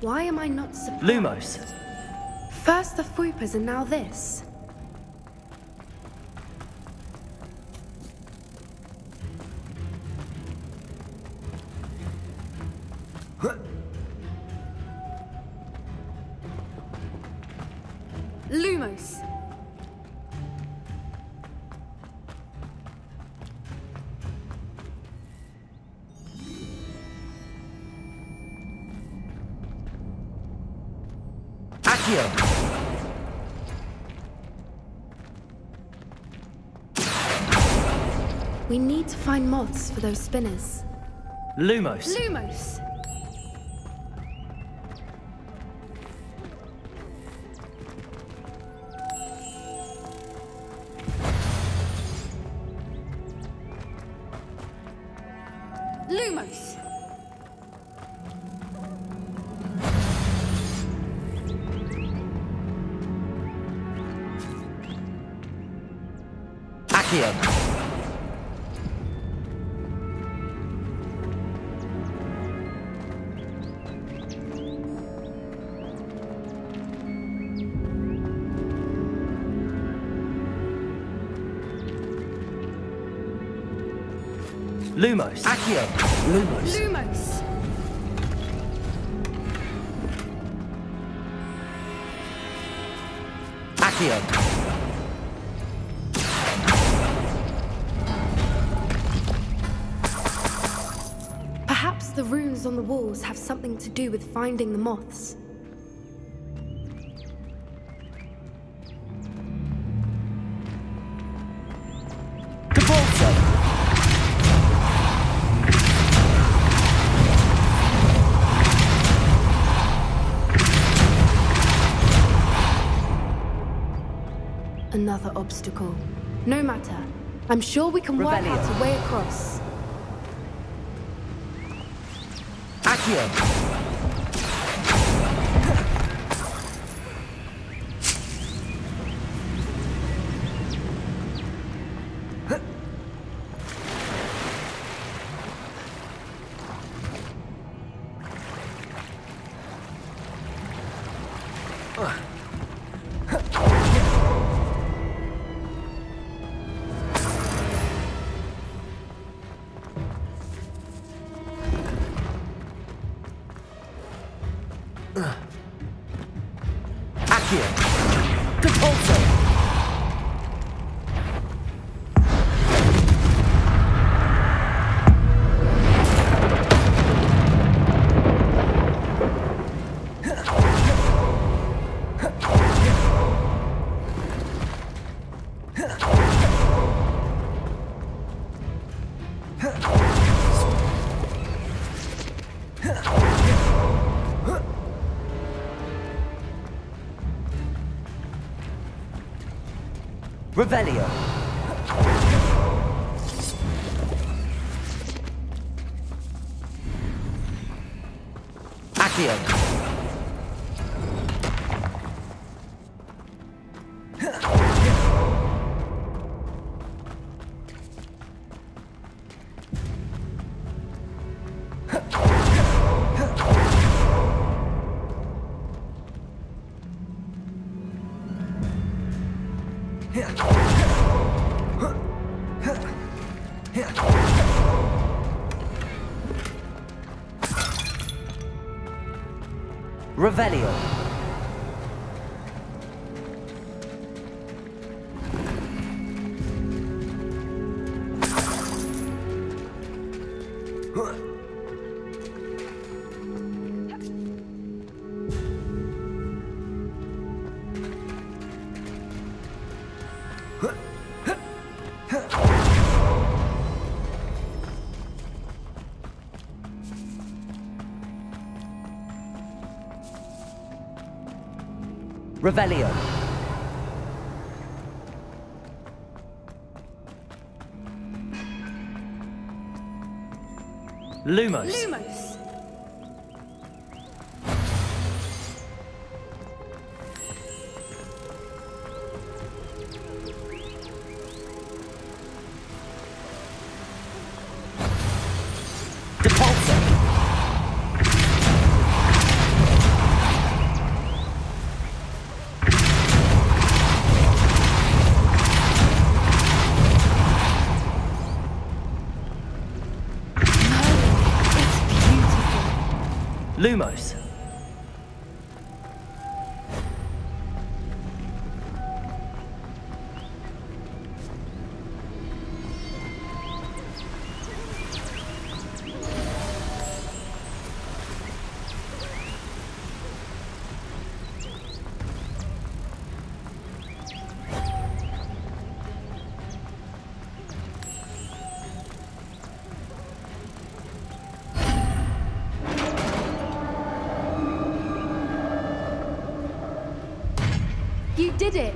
Why am I not surprised? Lumos. First the Fwoopers and now this. Lumos. Accio. We need to find moths for those spinners. Lumos. Lumos. Lumos. Accio. Lumos. Accio. Lumos. Lumos. Accio. Perhaps the runes on the walls have something to do with finding the moths. Depulso. Another obstacle. No matter. I'm sure we can work Revelio. out a way across. Accio. Accio. Depulso. Revelio. Accio. Revelio. Revelio. Lumos. Lumos! Lumos. You did it!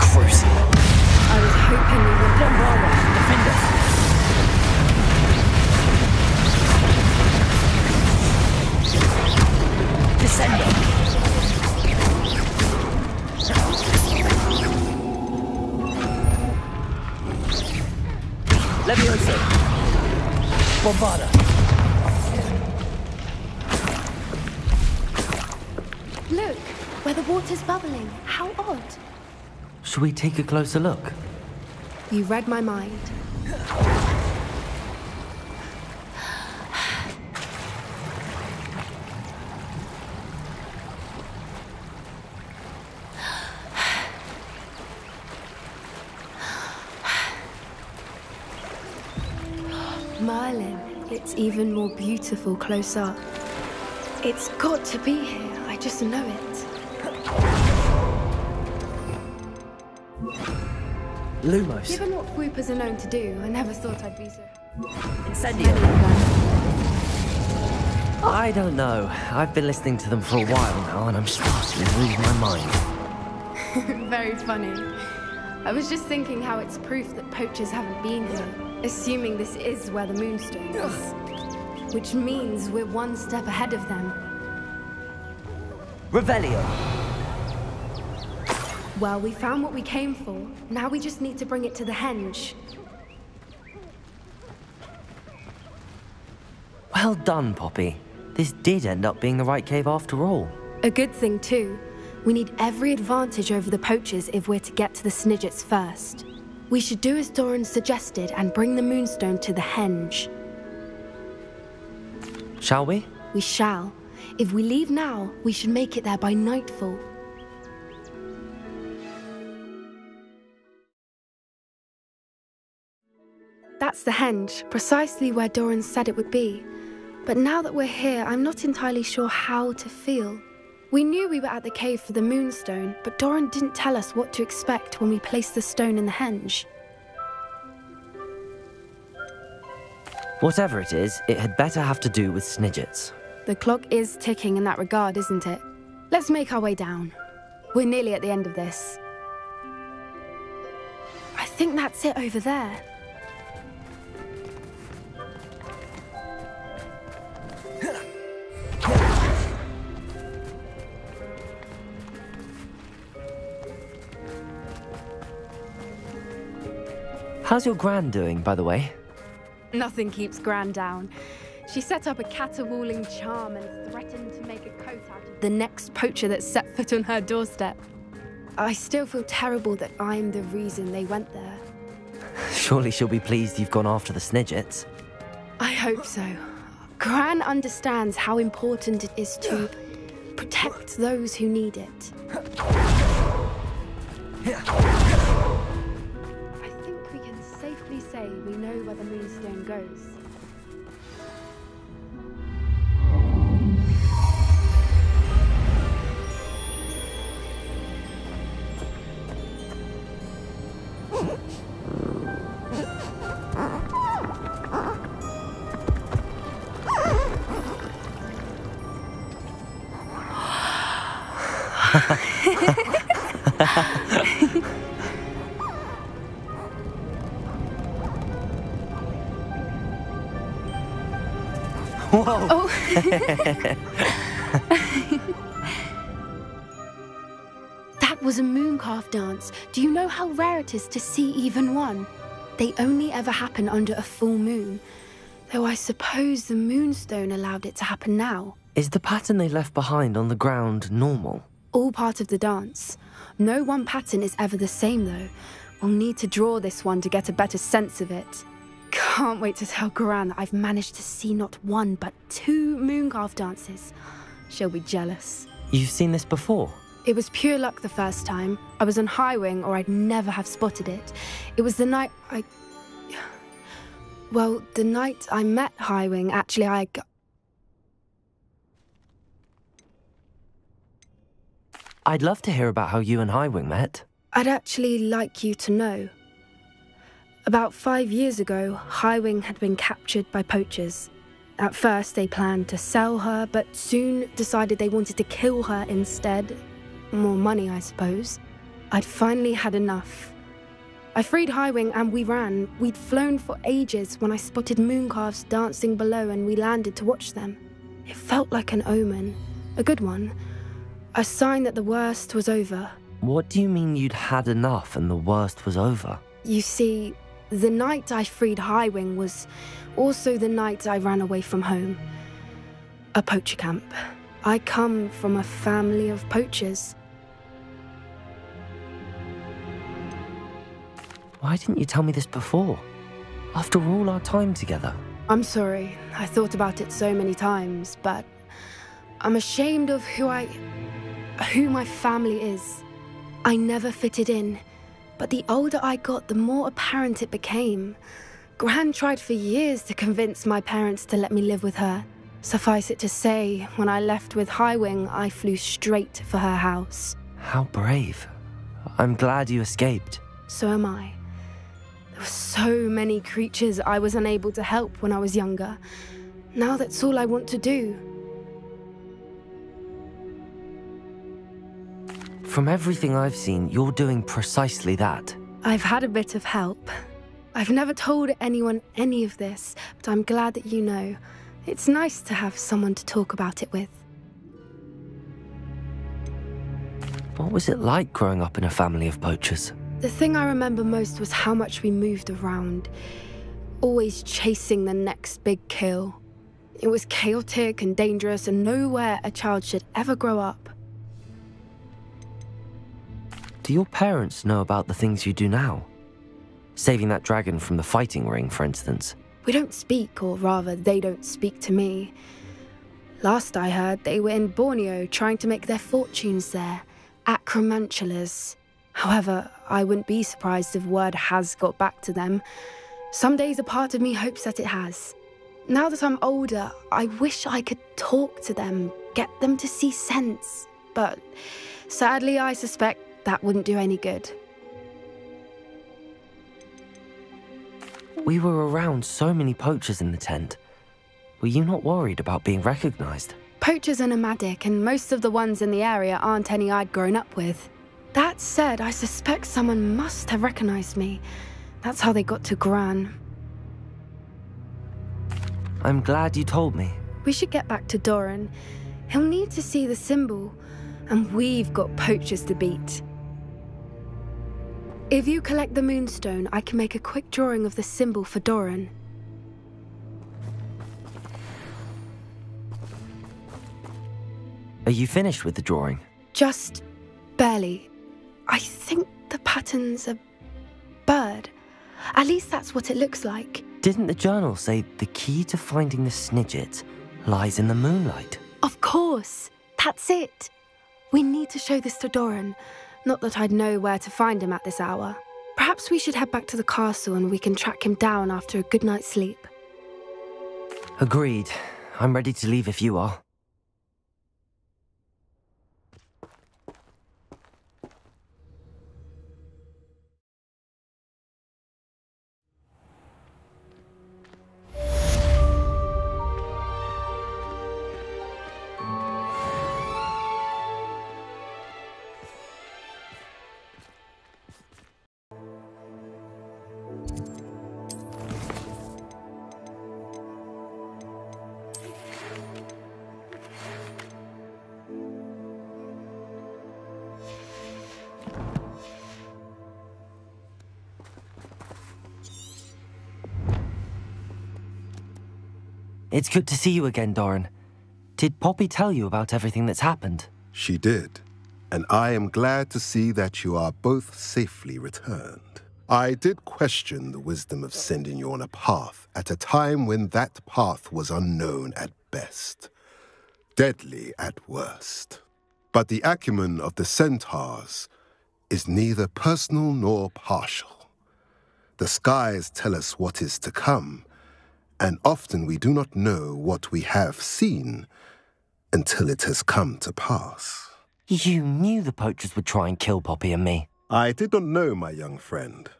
Crucible. I was hoping we would Bombarda, defend us. Descender. Leviosa. Bombarda. Look, where the water's bubbling. How odd. Should we take a closer look? You read my mind. Merlin, it's even more beautiful close up. It's got to be here, I just know it. Lumos. Given what swoopers are known to do, I never thought I'd be so... Incendio. I don't know. I've been listening to them for a while now, and I'm starting to lose my mind. Very funny. I was just thinking how it's proof that poachers haven't been here, assuming this is where the Moonstone is. Which means we're one step ahead of them. Revelio. Well, we found what we came for. Now we just need to bring it to the henge. Well done, Poppy. This did end up being the right cave after all. A good thing, too. We need every advantage over the poachers if we're to get to the Snidgets first. We should do as Doran suggested and bring the Moonstone to the henge. Shall we? We shall. If we leave now, we should make it there by nightfall. That's the henge, precisely where Doran said it would be. But now that we're here, I'm not entirely sure how to feel. We knew we were at the cave for the Moonstone, but Doran didn't tell us what to expect when we placed the stone in the henge. Whatever it is, it had better have to do with Snidgets. The clock is ticking in that regard, isn't it? Let's make our way down. We're nearly at the end of this. I think that's it over there. How's your Gran doing, by the way? Nothing keeps Gran down. She set up a caterwauling charm and threatened to make a coat out of the next poacher that set foot on her doorstep. I still feel terrible that I'm the reason they went there. Surely she'll be pleased you've gone after the Snidgets. I hope so. Gran understands how important it is to protect those who need it. I think we can safely say we know where the Moonstone goes. Whoa! Oh. That was a mooncalf dance. Do you know how rare it is to see even one? They only ever happen under a full moon. Though I suppose the Moonstone allowed it to happen now. Is the pattern they left behind on the ground normal? All part of the dance. No one pattern is ever the same, though. We'll need to draw this one to get a better sense of it. Can't wait to tell Gran that I've managed to see not one, but 2 mooncalf dances. She'll be jealous. You've seen this before? It was pure luck the first time. I was on Highwing, or I'd never have spotted it. It was the night Well, the night I met Highwing, actually, I'd love to hear about how you and Highwing met. I'd actually like you to know. About 5 years ago, Highwing had been captured by poachers. At first, they planned to sell her, but soon decided they wanted to kill her instead. More money, I suppose. I'd finally had enough. I freed Highwing and we ran. We'd flown for ages when I spotted mooncalves dancing below and we landed to watch them. It felt like an omen. A good one. A sign that the worst was over. What do you mean you'd had enough and the worst was over? You see, the night I freed Highwing was also the night I ran away from home. A poacher camp. I come from a family of poachers. Why didn't you tell me this before? After all our time together. I'm sorry. I thought about it so many times, but I'm ashamed of who my family is. I never fitted in, but the older I got, the more apparent it became. Gran tried for years to convince my parents to let me live with her. Suffice it to say, when I left with Highwing, I flew straight for her house. How brave. I'm glad you escaped. So am I. There were so many creatures I was unable to help when I was younger. Now that's all I want to do. From everything I've seen, you're doing precisely that. I've had a bit of help. I've never told anyone any of this, but I'm glad that you know. It's nice to have someone to talk about it with. What was it like growing up in a family of poachers? The thing I remember most was how much we moved around, always chasing the next big kill. It was chaotic and dangerous and nowhere a child should ever grow up. Do your parents know about the things you do now? Saving that dragon from the fighting ring, for instance. We don't speak, or rather, they don't speak to me. Last I heard, they were in Borneo trying to make their fortunes there, acromantulas. However, I wouldn't be surprised if word has got back to them. Some days a part of me hopes that it has. Now that I'm older, I wish I could talk to them, get them to see sense. But sadly, I suspect that wouldn't do any good. We were around so many poachers in the tent. Were you not worried about being recognized? Poachers are nomadic, and most of the ones in the area aren't any I'd grown up with. That said, I suspect someone must have recognized me. That's how they got to Gran. I'm glad you told me. We should get back to Doran. He'll need to see the symbol, and we've got poachers to beat. If you collect the Moonstone, I can make a quick drawing of the symbol for Doran. Are you finished with the drawing? Just barely. I think the pattern's a bird. At least that's what it looks like. Didn't the journal say the key to finding the Snidget lies in the moonlight? Of course. That's it. We need to show this to Doran. Not that I'd know where to find him at this hour. Perhaps we should head back to the castle and we can track him down after a good night's sleep. Agreed. I'm ready to leave if you are. It's good to see you again, Doran. Did Poppy tell you about everything that's happened? She did, and I am glad to see that you are both safely returned. I did question the wisdom of sending you on a path at a time when that path was unknown at best, deadly at worst. But the acumen of the centaurs is neither personal nor partial. The skies tell us what is to come, and often we do not know what we have seen until it has come to pass. You knew the poachers would try and kill Poppy and me. I did not know, my young friend,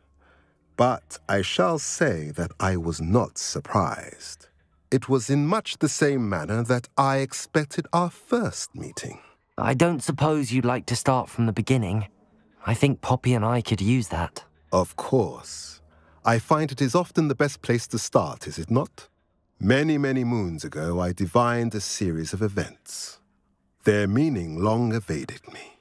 but I shall say that I was not surprised. It was in much the same manner that I expected our first meeting. I don't suppose you'd like to start from the beginning. I think Poppy and I could use that. Of course. I find it is often the best place to start, is it not? Many, many moons ago, I divined a series of events. Their meaning long evaded me,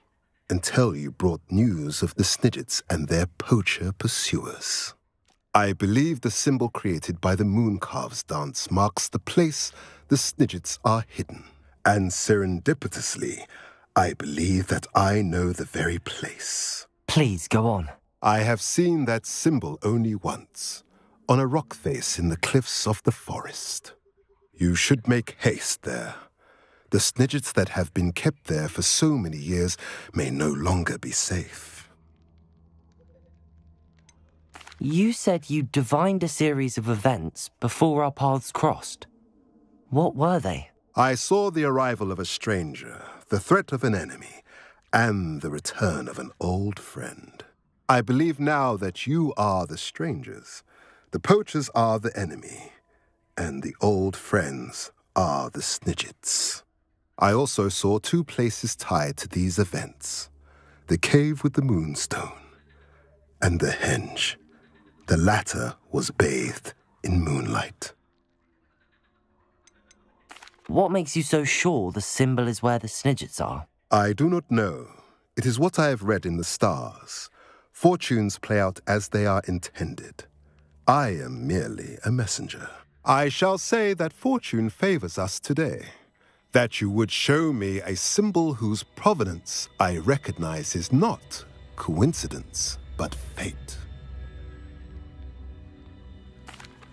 until you brought news of the Snidgets and their poacher pursuers. I believe the symbol created by the Mooncalves dance marks the place the Snidgets are hidden. And serendipitously, I believe that I know the very place. Please, go on. I have seen that symbol only once, on a rock face in the cliffs of the forest. You should make haste there. The Snidgets that have been kept there for so many years may no longer be safe. You said you divined a series of events before our paths crossed. What were they? I saw the arrival of a stranger, the threat of an enemy, and the return of an old friend. I believe now that you are the strangers, the poachers are the enemy, and the old friends are the Snidgets. I also saw two places tied to these events, the cave with the moonstone and the henge. The latter was bathed in moonlight. What makes you so sure the symbol is where the Snidgets are? I do not know. It is what I have read in the stars. Fortunes play out as they are intended. I am merely a messenger. I shall say that fortune favors us today. That you would show me a symbol whose provenance I recognize is not coincidence, but fate.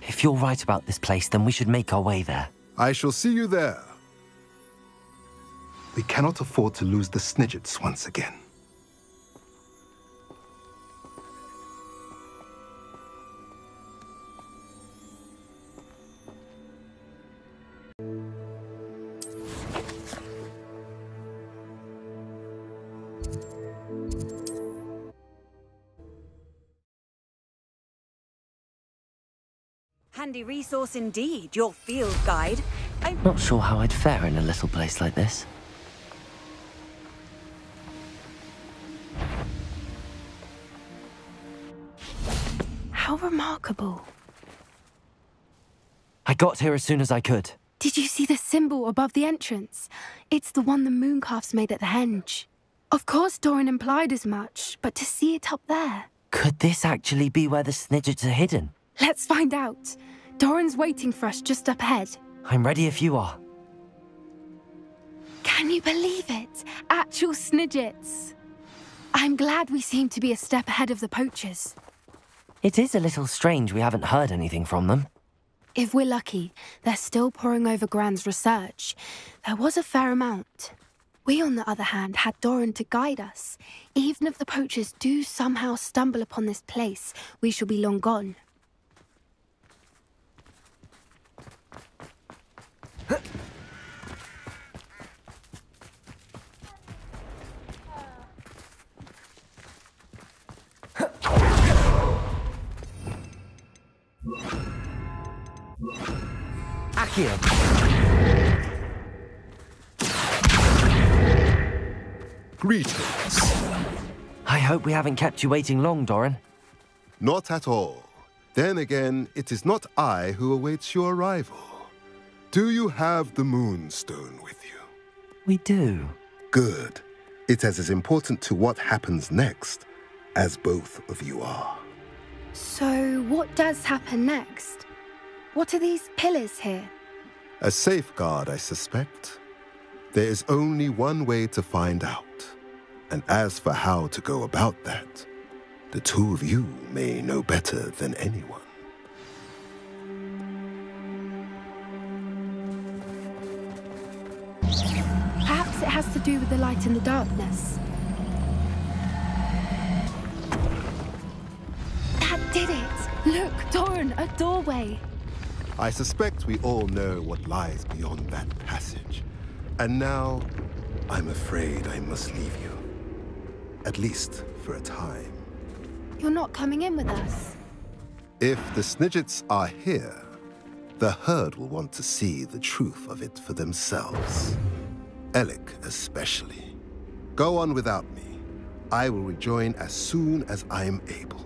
If you're right about this place, then we should make our way there. I shall see you there. We cannot afford to lose the Snidgets once again. Handy resource indeed, your field guide. I'm not sure how I'd fare in a little place like this. How remarkable. I got here as soon as I could. Did you see the symbol above the entrance? It's the one the Mooncalves made at the henge. Of course Doran implied as much, but to see it up there... Could this actually be where the Snidgets are hidden? Let's find out. Doran's waiting for us just up ahead. I'm ready if you are. Can Can you believe it? Actual Snidgets. I'm glad we seem to be a step ahead of the poachers. It is a little strange we haven't heard anything from them. If we're lucky, they're still poring over Gran's research. There was a fair amount. We, on the other hand, had Doran to guide us. Even if the poachers do somehow stumble upon this place, we shall be long gone. Accio! Greetings. I hope we haven't kept you waiting long, Doran. Not at all. Then again, it is not I who awaits your arrival. Do you have the Moonstone with you? We do. Good. It is as important to what happens next as both of you are. So, what does happen next? What are these pillars here? A safeguard, I suspect. There is only one way to find out. And as for how to go about that, the two of you may know better than anyone. Perhaps it has to do with the light and the darkness. That did it! Look, Doran, a doorway! I suspect we all know what lies beyond that passage. And now, I'm afraid I must leave you. At least for a time. You're not coming in with us? If the Snidgets are here, the herd will want to see the truth of it for themselves. Alec especially. Go on without me. I will rejoin as soon as I am able.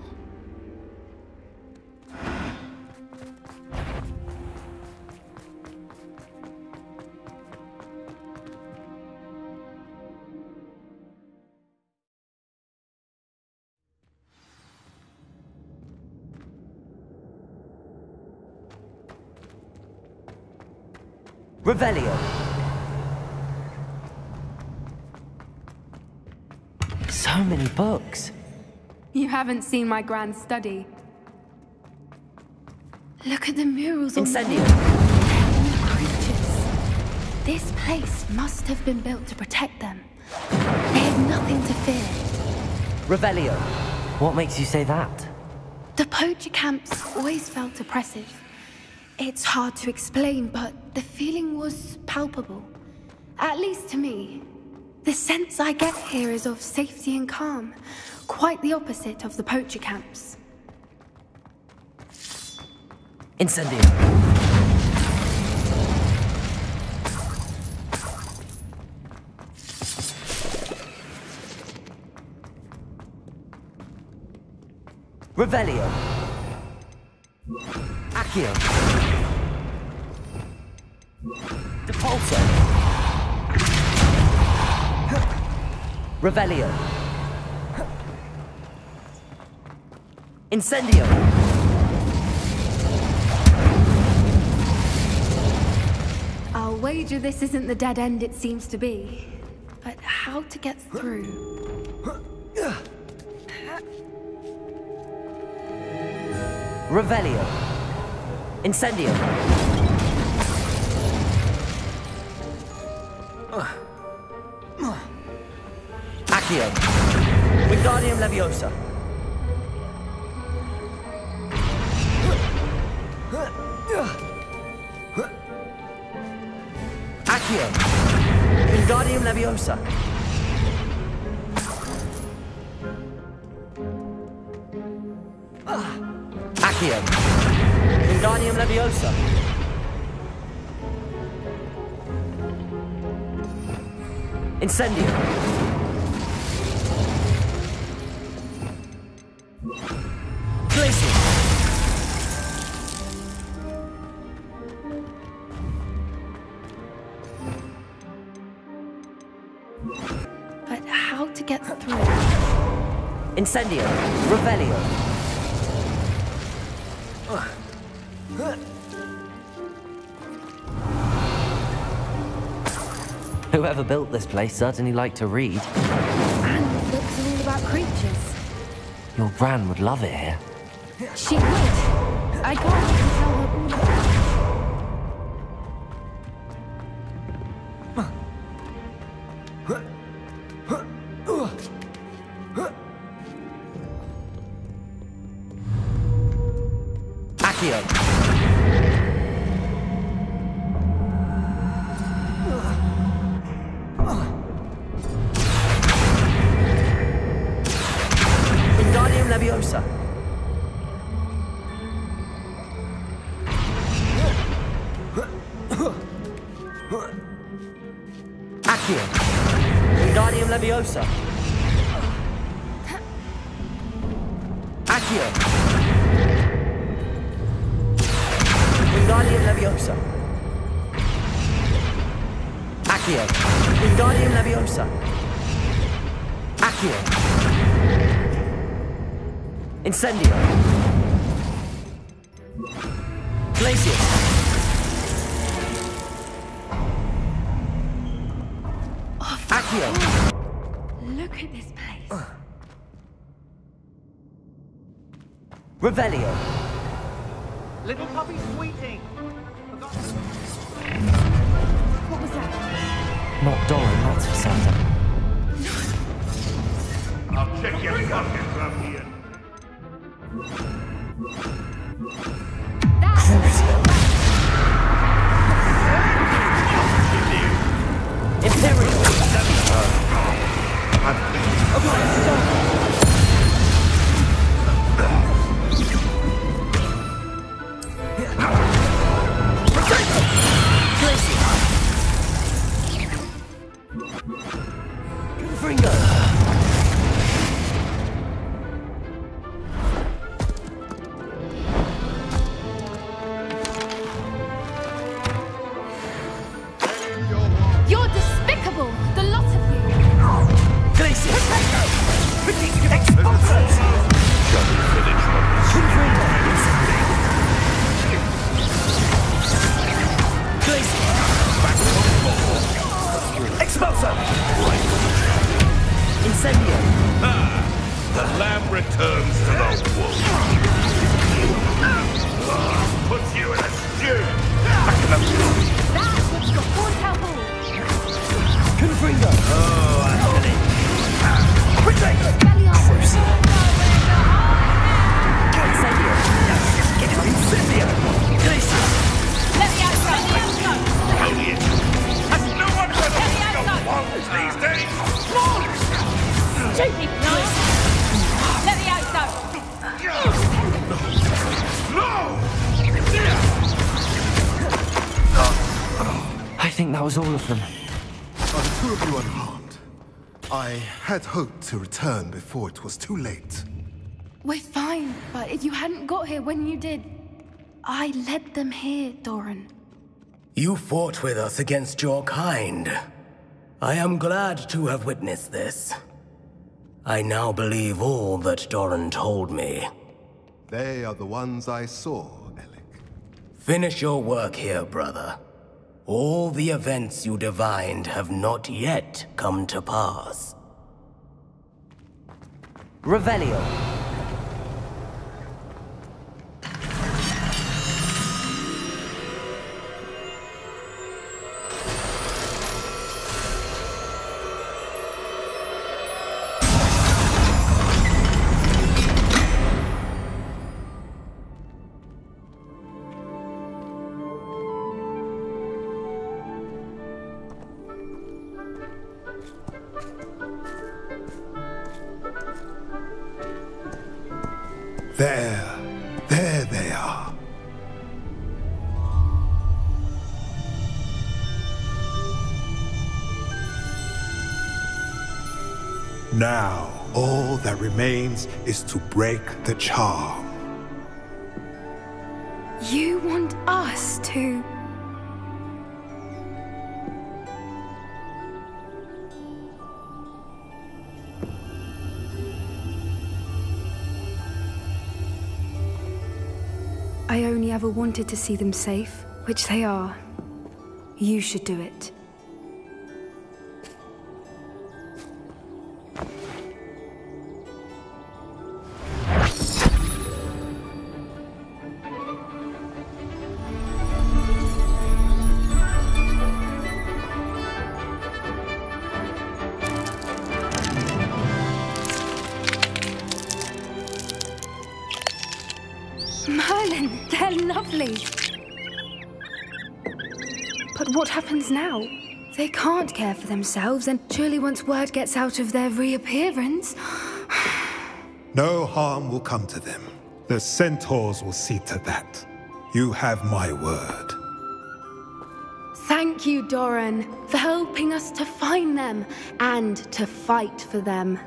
Revelio. So many books. You haven't seen my grand study. Look at the murals on the Incendio. wall. Creatures. This place must have been built to protect them. They had nothing to fear. Revelio. What makes you say that? The poacher camps always felt oppressive. It's hard to explain, but the feeling was palpable. At least to me. The sense I get here is of safety and calm. Quite the opposite of the poacher camps. Incendio. Revelio. Accio. Depulso. Revelio. Incendio. I'll wager this isn't the dead end it seems to be. But how to get through? Revelio. Incendio. Accio. Wingardium Leviosa. Accio. Wingardium Leviosa. Accio. Wingardium Leviosa. Incendio. Glacial. But how to get through? Incendio. Revelio. Whoever built this place certainly liked to read. And books are all about creatures. Your Bran would love it here. She would. I can't even tell her all about it. Accio! Wingardium Leviosa! Accio! Wingardium Leviosa! Accio! Wingardium Leviosa! Accio! Wingardium Leviosa! Accio! Incendio! Glacius! Accio! Look at this place. Revelio! Little puppy squeaking. What was that? Not Doran, that's for certain. I'll check your pockets up here. Imperial! Confringo! You're despicable, the lot of you. Glacius! Expulso! Incendio! The lamb returns to the wolf. Puts you in a stew. Back in the That was the Hortel Hall. Confringo! Oh, Anthony! Retreat! Incendio! Incendio! Glacius! Has no one heard of wolves these days? Stupid knife! Levioso! No! I think that was all of them. Are the two of you unharmed? I had hoped to return before it was too late. We're fine, but if you hadn't got here when you did, I led them here, Doran. You fought with us against your kind. I am glad to have witnessed this. I now believe all that Doran told me. They are the ones I saw, Alec. Finish your work here, brother. All the events you divined have not yet come to pass. Revelio! There they are. Now, all that remains is to break the charm. You want us to... I only ever wanted to see them safe, which they are. You should do it. But what happens now? They can't care for themselves, and surely once word gets out of their reappearance... No harm will come to them. The centaurs will see to that. You have my word. Thank you, Doran, for helping us to find them and to fight for them.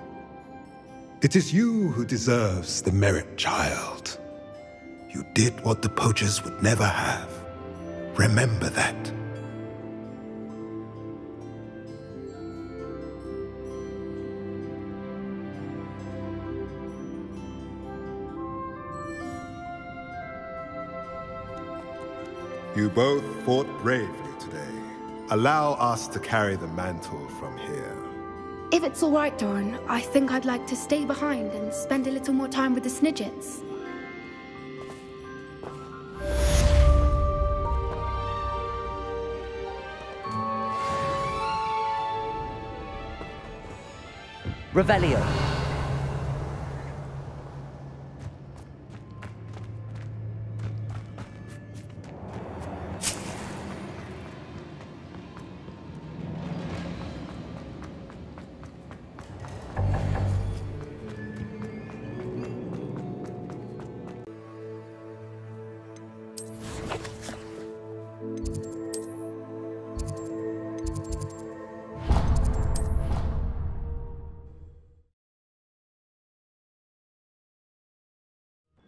It is you who deserves the merit, child. You did what the poachers would never have. Remember that. You both fought bravely today. Allow us to carry the mantle from here. If it's all right, Doran, I think I'd like to stay behind and spend a little more time with the Snidgets. Revelio.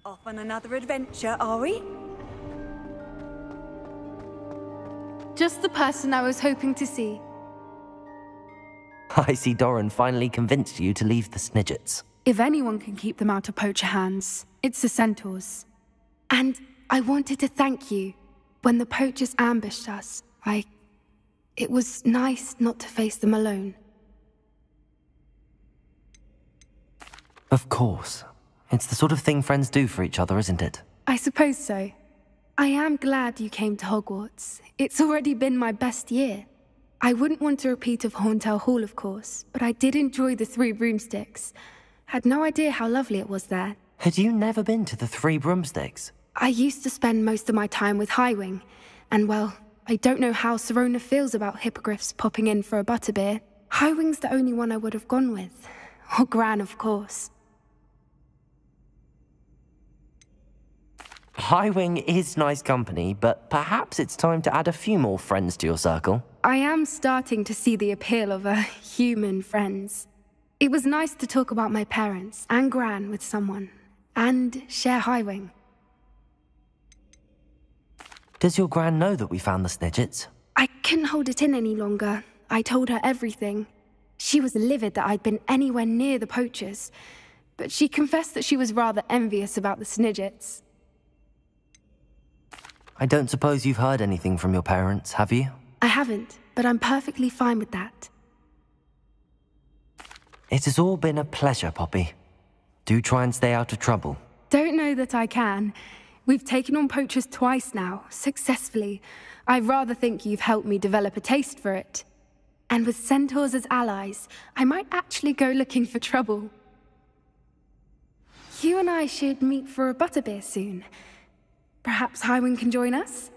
Off on another adventure, are we? Just the person I was hoping to see. I see Doran finally convinced you to leave the Snidgets. If anyone can keep them out of poacher hands, it's the centaurs. And I wanted to thank you. When the poachers ambushed us, it was nice not to face them alone. Of course. It's the sort of thing friends do for each other, isn't it? I suppose so. I am glad you came to Hogwarts. It's already been my best year. I wouldn't want a repeat of Horntail Hall, of course, but I did enjoy the Three Broomsticks. Had no idea how lovely it was there. Had you never been to the Three Broomsticks? I used to spend most of my time with Highwing, and well, I don't know how Sirona feels about hippogriffs popping in for a butterbeer. Highwing's the only one I would have gone with. Or Gran, of course. Highwing is nice company, but perhaps it's time to add a few more friends to your circle. I am starting to see the appeal of human friends. It was nice to talk about my parents and Gran with someone, and share Highwing. Does your Gran know that we found the Snidgets? I couldn't hold it in any longer. I told her everything. She was livid that I'd been anywhere near the poachers, but she confessed that she was rather envious about the Snidgets. I don't suppose you've heard anything from your parents, have you? I haven't, but I'm perfectly fine with that. It has all been a pleasure, Poppy. Do try and stay out of trouble. Don't know that I can. We've taken on poachers twice now, successfully. I rather think you've helped me develop a taste for it. And with centaurs as allies, I might actually go looking for trouble. You and I should meet for a butterbeer soon. Perhaps Highwing can join us?